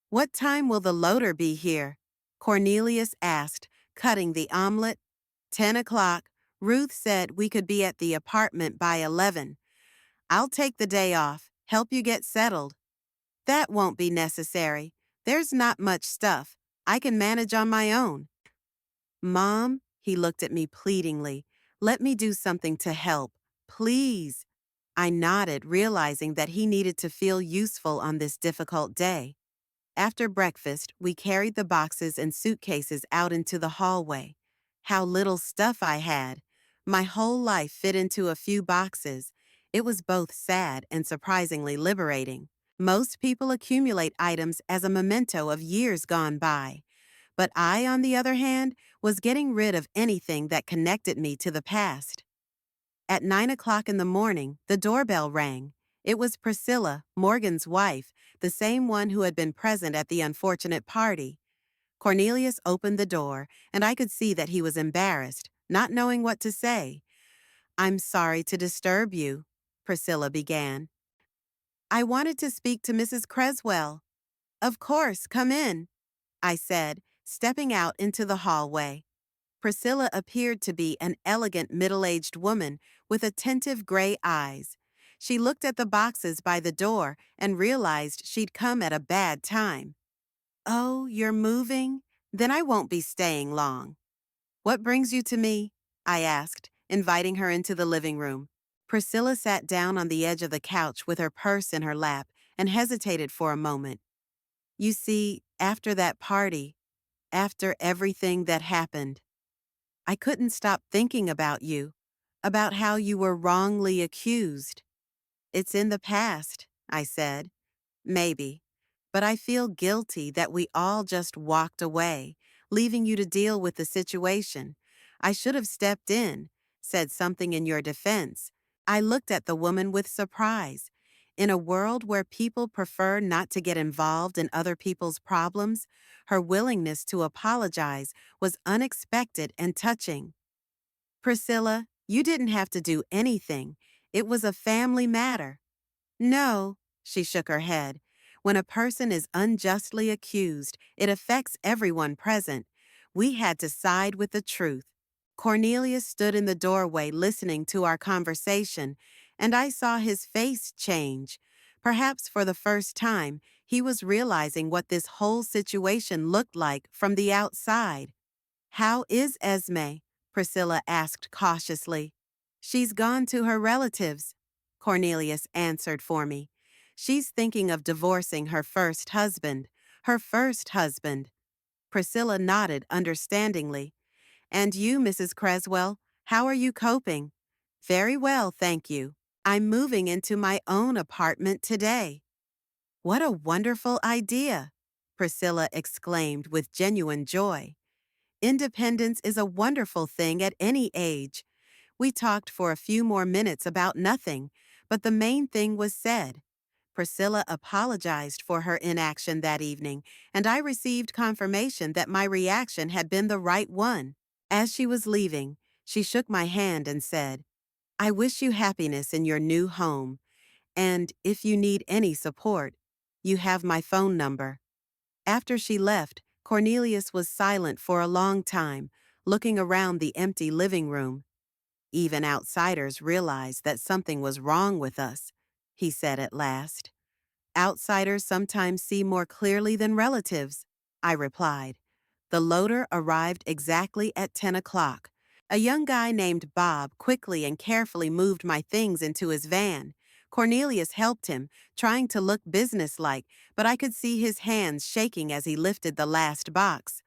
"What time will the loader be here?" Cornelius asked, cutting the omelet. 10 o'clock. Ruth said we could be at the apartment by 11. "I'll take the day off, help you get settled." "That won't be necessary. There's not much stuff. I can manage on my own." "Mom," he looked at me pleadingly, "let me do something to help. Please." I nodded, realizing that he needed to feel useful on this difficult day. After breakfast, we carried the boxes and suitcases out into the hallway. How little stuff I had. My whole life fit into a few boxes. It was both sad and surprisingly liberating. Most people accumulate items as a memento of years gone by. But I, on the other hand, was getting rid of anything that connected me to the past. At 9 o'clock in the morning, the doorbell rang. It was Priscilla, Morgan's wife, the same one who had been present at the unfortunate party. Cornelius opened the door, and I could see that he was embarrassed, not knowing what to say. "I'm sorry to disturb you," Priscilla began. "I wanted to speak to Mrs. Creswell." "Of course, come in," I said, stepping out into the hallway. Priscilla appeared to be an elegant middle-aged woman with attentive gray eyes. She looked at the boxes by the door and realized she'd come at a bad time. "Oh, you're moving? Then I won't be staying long." "What brings you to me?" I asked, inviting her into the living room. Priscilla sat down on the edge of the couch with her purse in her lap and hesitated for a moment. "You see, after that party, after everything that happened, I couldn't stop thinking about you, about how you were wrongly accused." "It's in the past," I said. "Maybe. but I feel guilty that we all just walked away, leaving you to deal with the situation. I should have stepped in, said something in your defense. I looked at the woman with surprise. In a world where people prefer not to get involved in other people's problems, her willingness to apologize was unexpected and touching. Priscilla, you didn't have to do anything. It was a family matter. No, she shook her head. When a person is unjustly accused, it affects everyone present. We had to side with the truth. Cornelius stood in the doorway listening to our conversation, and I saw his face change. Perhaps for the first time, he was realizing what this whole situation looked like from the outside. How is Esme? Priscilla asked cautiously. She's gone to her relatives, Cornelius answered for me. She's thinking of divorcing her first husband. Her first husband. Priscilla nodded understandingly. And you, Mrs. Creswell, how are you coping? Very well, thank you. I'm moving into my own apartment today. What a wonderful idea, Priscilla exclaimed with genuine joy. Independence is a wonderful thing at any age. We talked for a few more minutes about nothing, but the main thing was said. Priscilla apologized for her inaction that evening, and I received confirmation that my reaction had been the right one. As she was leaving, she shook my hand and said, I wish you happiness in your new home, and if you need any support, you have my phone number. After she left, Cornelius was silent for a long time, looking around the empty living room. Even outsiders realized that something was wrong with us, he said at last. Outsiders sometimes see more clearly than relatives, I replied. The loader arrived exactly at 10 o'clock. A young guy named Bob quickly and carefully moved my things into his van. Cornelius helped him, trying to look businesslike, but I could see his hands shaking as he lifted the last box.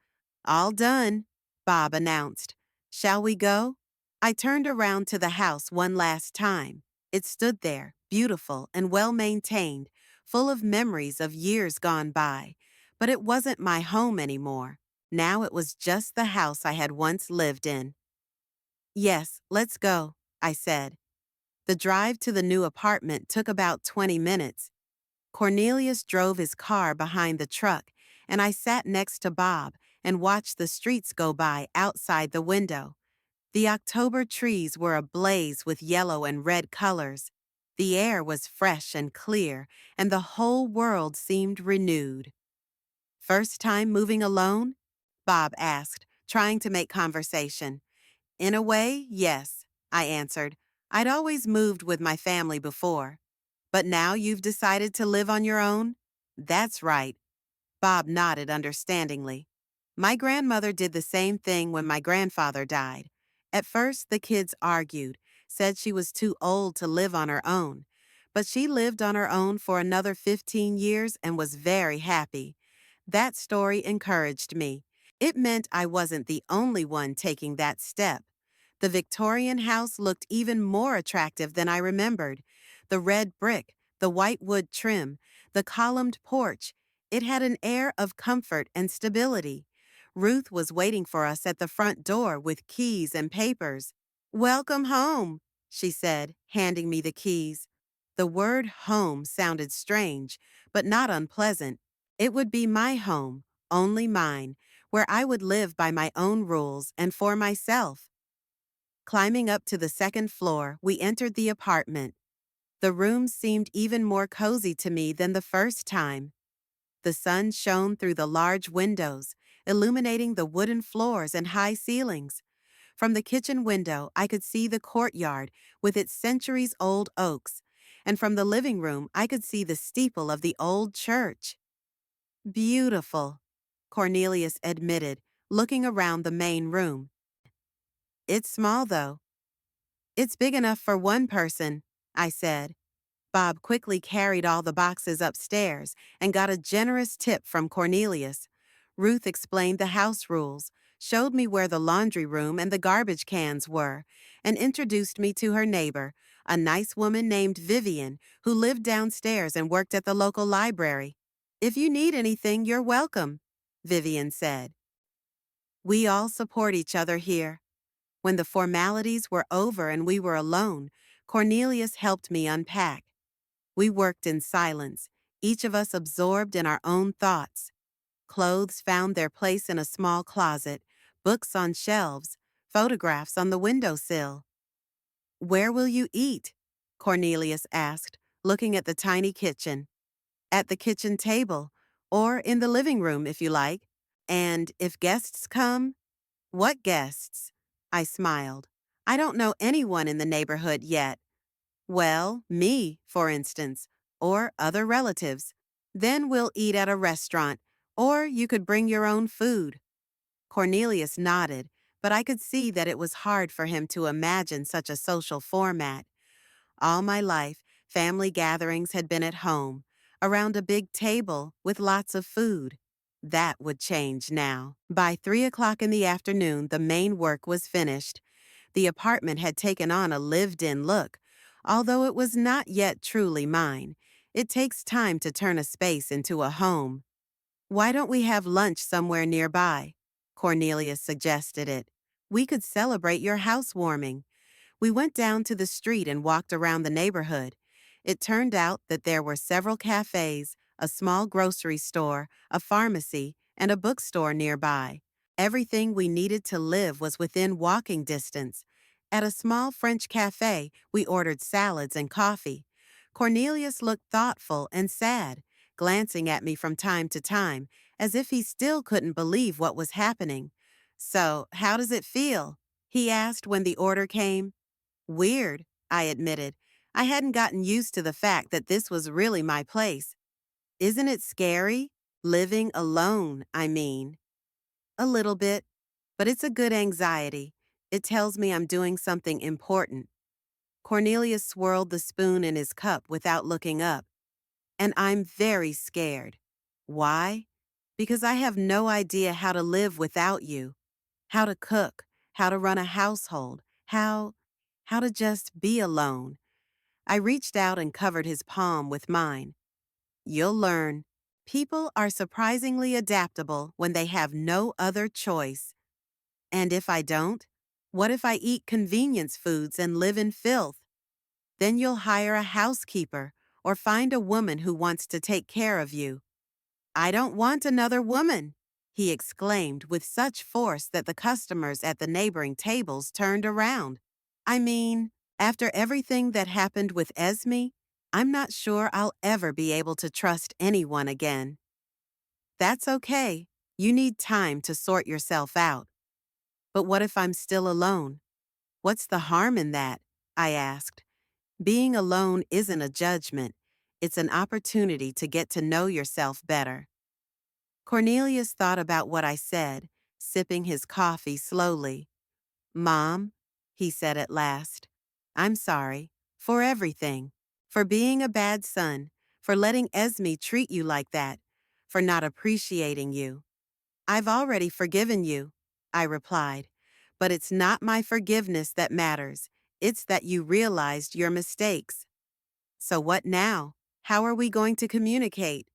All done, Bob announced. Shall we go? I turned around to the house one last time. It stood there, beautiful and well-maintained, full of memories of years gone by. But it wasn't my home anymore. Now it was just the house I had once lived in. Yes, let's go, I said. The drive to the new apartment took about 20 minutes. Cornelius drove his car behind the truck, and I sat next to Bob and watched the streets go by outside the window. The October trees were ablaze with yellow and red colors. The air was fresh and clear, and the whole world seemed renewed. First time moving alone? Bob asked, trying to make conversation. In a way, yes, I answered. I'd always moved with my family before. But now you've decided to live on your own? That's right. Bob nodded understandingly. My grandmother did the same thing when my grandfather died. At first, the kids argued, said she was too old to live on her own. But she lived on her own for another 15 years and was very happy. That story encouraged me. It meant I wasn't the only one taking that step. The Victorian house looked even more attractive than I remembered. The red brick, the white wood trim, the columned porch. It had an air of comfort and stability. Ruth was waiting for us at the front door with keys and papers. Welcome home, she said, handing me the keys. The word home sounded strange, but not unpleasant. It would be my home, only mine, where I would live by my own rules and for myself. Climbing up to the second floor, we entered the apartment. The rooms seemed even more cozy to me than the first time. The sun shone through the large windows, illuminating the wooden floors and high ceilings. From the kitchen window, I could see the courtyard with its centuries-old oaks, and from the living room, I could see the steeple of the old church. Beautiful, Cornelius admitted, looking around the main room. It's small, though. It's big enough for one person, I said. Bob quickly carried all the boxes upstairs and got a generous tip from Cornelius. Ruth explained the house rules, showed me where the laundry room and the garbage cans were, and introduced me to her neighbor, a nice woman named Vivian, who lived downstairs and worked at the local library. If you need anything, you're welcome, Vivian said. We all support each other here. When the formalities were over and we were alone, Cornelius helped me unpack. We worked in silence, each of us absorbed in our own thoughts. Clothes found their place in a small closet, books on shelves, photographs on the windowsill. Where will you eat? Cornelius asked, looking at the tiny kitchen. At the kitchen table, or in the living room if you like. And if guests come? What guests? I smiled. I don't know anyone in the neighborhood yet. Well, me, for instance, or other relatives. Then we'll eat at a restaurant, or you could bring your own food. Cornelius nodded, but I could see that it was hard for him to imagine such a social format. All my life, family gatherings had been at home, around a big table with lots of food. That would change now. By 3 o'clock in the afternoon, the main work was finished. The apartment had taken on a lived-in look, although it was not yet truly mine. It takes time to turn a space into a home. Why don't we have lunch somewhere nearby? Cornelius suggested it. We could celebrate your housewarming. We went down to the street and walked around the neighborhood. It turned out that there were several cafes, a small grocery store, a pharmacy, and a bookstore nearby. Everything we needed to live was within walking distance. At a small French cafe, we ordered salads and coffee. Cornelius looked thoughtful and sad, glancing at me from time to time, as if he still couldn't believe what was happening. So, how does it feel? He asked when the order came. Weird, I admitted. I hadn't gotten used to the fact that this was really my place. Isn't it scary? Living alone, I mean. A little bit, but it's a good anxiety. It tells me I'm doing something important. Cornelius swirled the spoon in his cup without looking up. And I'm very scared. Why? Because I have no idea how to live without you. How to cook, how to run a household, how to just be alone. I reached out and covered his palm with mine. You'll learn. People are surprisingly adaptable when they have no other choice. And if I don't? What if I eat convenience foods and live in filth? Then you'll hire a housekeeper or find a woman who wants to take care of you. I don't want another woman, he exclaimed with such force that the customers at the neighboring tables turned around. I mean, after everything that happened with Esme, I'm not sure I'll ever be able to trust anyone again. That's okay. You need time to sort yourself out. But what if I'm still alone? What's the harm in that? I asked. Being alone isn't a judgment. It's an opportunity to get to know yourself better. Cornelius thought about what I said, sipping his coffee slowly. Mom, he said at last, I'm sorry for everything, for being a bad son, for letting Esme treat you like that, for not appreciating you. I've already forgiven you, I replied, but it's not my forgiveness that matters. It's that you realized your mistakes. So what now? How are we going to communicate?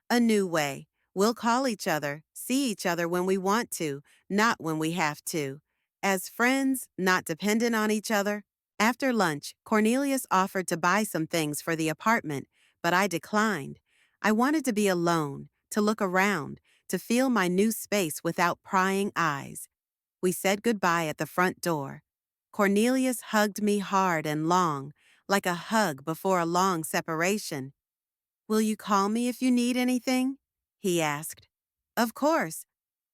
A new way. We'll call each other, see each other when we want to, not when we have to. As friends, not dependent on each other. After lunch, Cornelius offered to buy some things for the apartment, but I declined. I wanted to be alone, to look around, to feel my new space without prying eyes. We said goodbye at the front door. Cornelius hugged me hard and long, like a hug before a long separation. Will you call me if you need anything? He asked. Of course.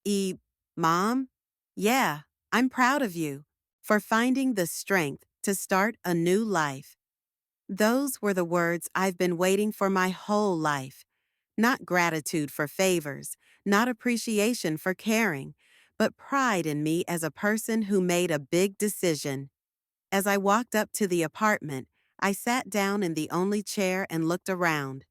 E. Mom? Yeah, I'm proud of you for finding the strength to start a new life. Those were the words I've been waiting for my whole life. Not gratitude for favors, not appreciation for caring, but pride in me as a person who made a big decision. As I walked up to the apartment, I sat down in the only chair and looked around.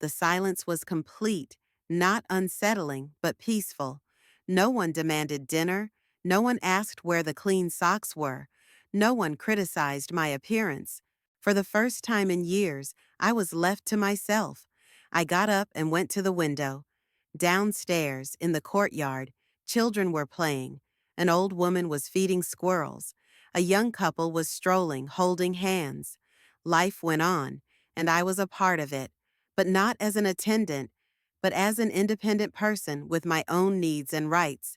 The silence was complete, not unsettling, but peaceful. No one demanded dinner. No one asked where the clean socks were. No one criticized my appearance. For the first time in years, I was left to myself. I got up and went to the window. Downstairs, in the courtyard, children were playing. An old woman was feeding squirrels. A young couple was strolling, holding hands. Life went on, and I was a part of it, but not as an attendant, but as an independent person with my own needs and rights.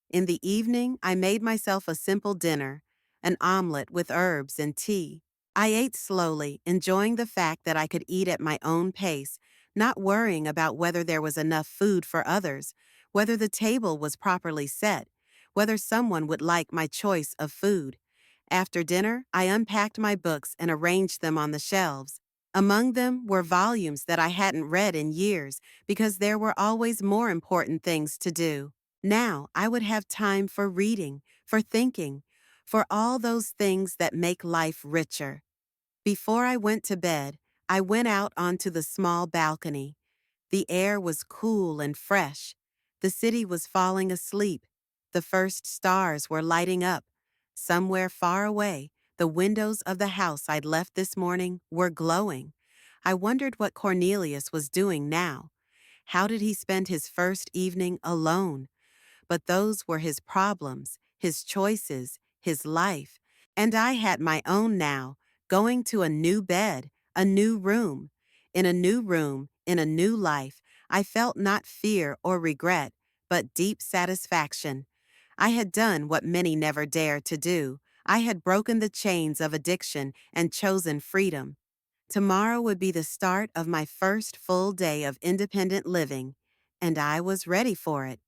In the evening, I made myself a simple dinner, an omelet with herbs and tea. I ate slowly, enjoying the fact that I could eat at my own pace, not worrying about whether there was enough food for others, whether the table was properly set, whether someone would like my choice of food. After dinner, I unpacked my books and arranged them on the shelves. Among them were volumes that I hadn't read in years because there were always more important things to do. Now I would have time for reading, for thinking, for all those things that make life richer. Before I went to bed, I went out onto the small balcony. The air was cool and fresh. The city was falling asleep. The first stars were lighting up. Somewhere far away, the windows of the house I'd left this morning were glowing. I wondered what Cornelius was doing now. How did he spend his first evening alone? But those were his problems, his choices, his life. And I had my own now, going to a new bed, a new room. In a new room, in a new life, I felt not fear or regret, but deep satisfaction. I had done what many never dare to do. I had broken the chains of addiction and chosen freedom. Tomorrow would be the start of my first full day of independent living, and I was ready for it.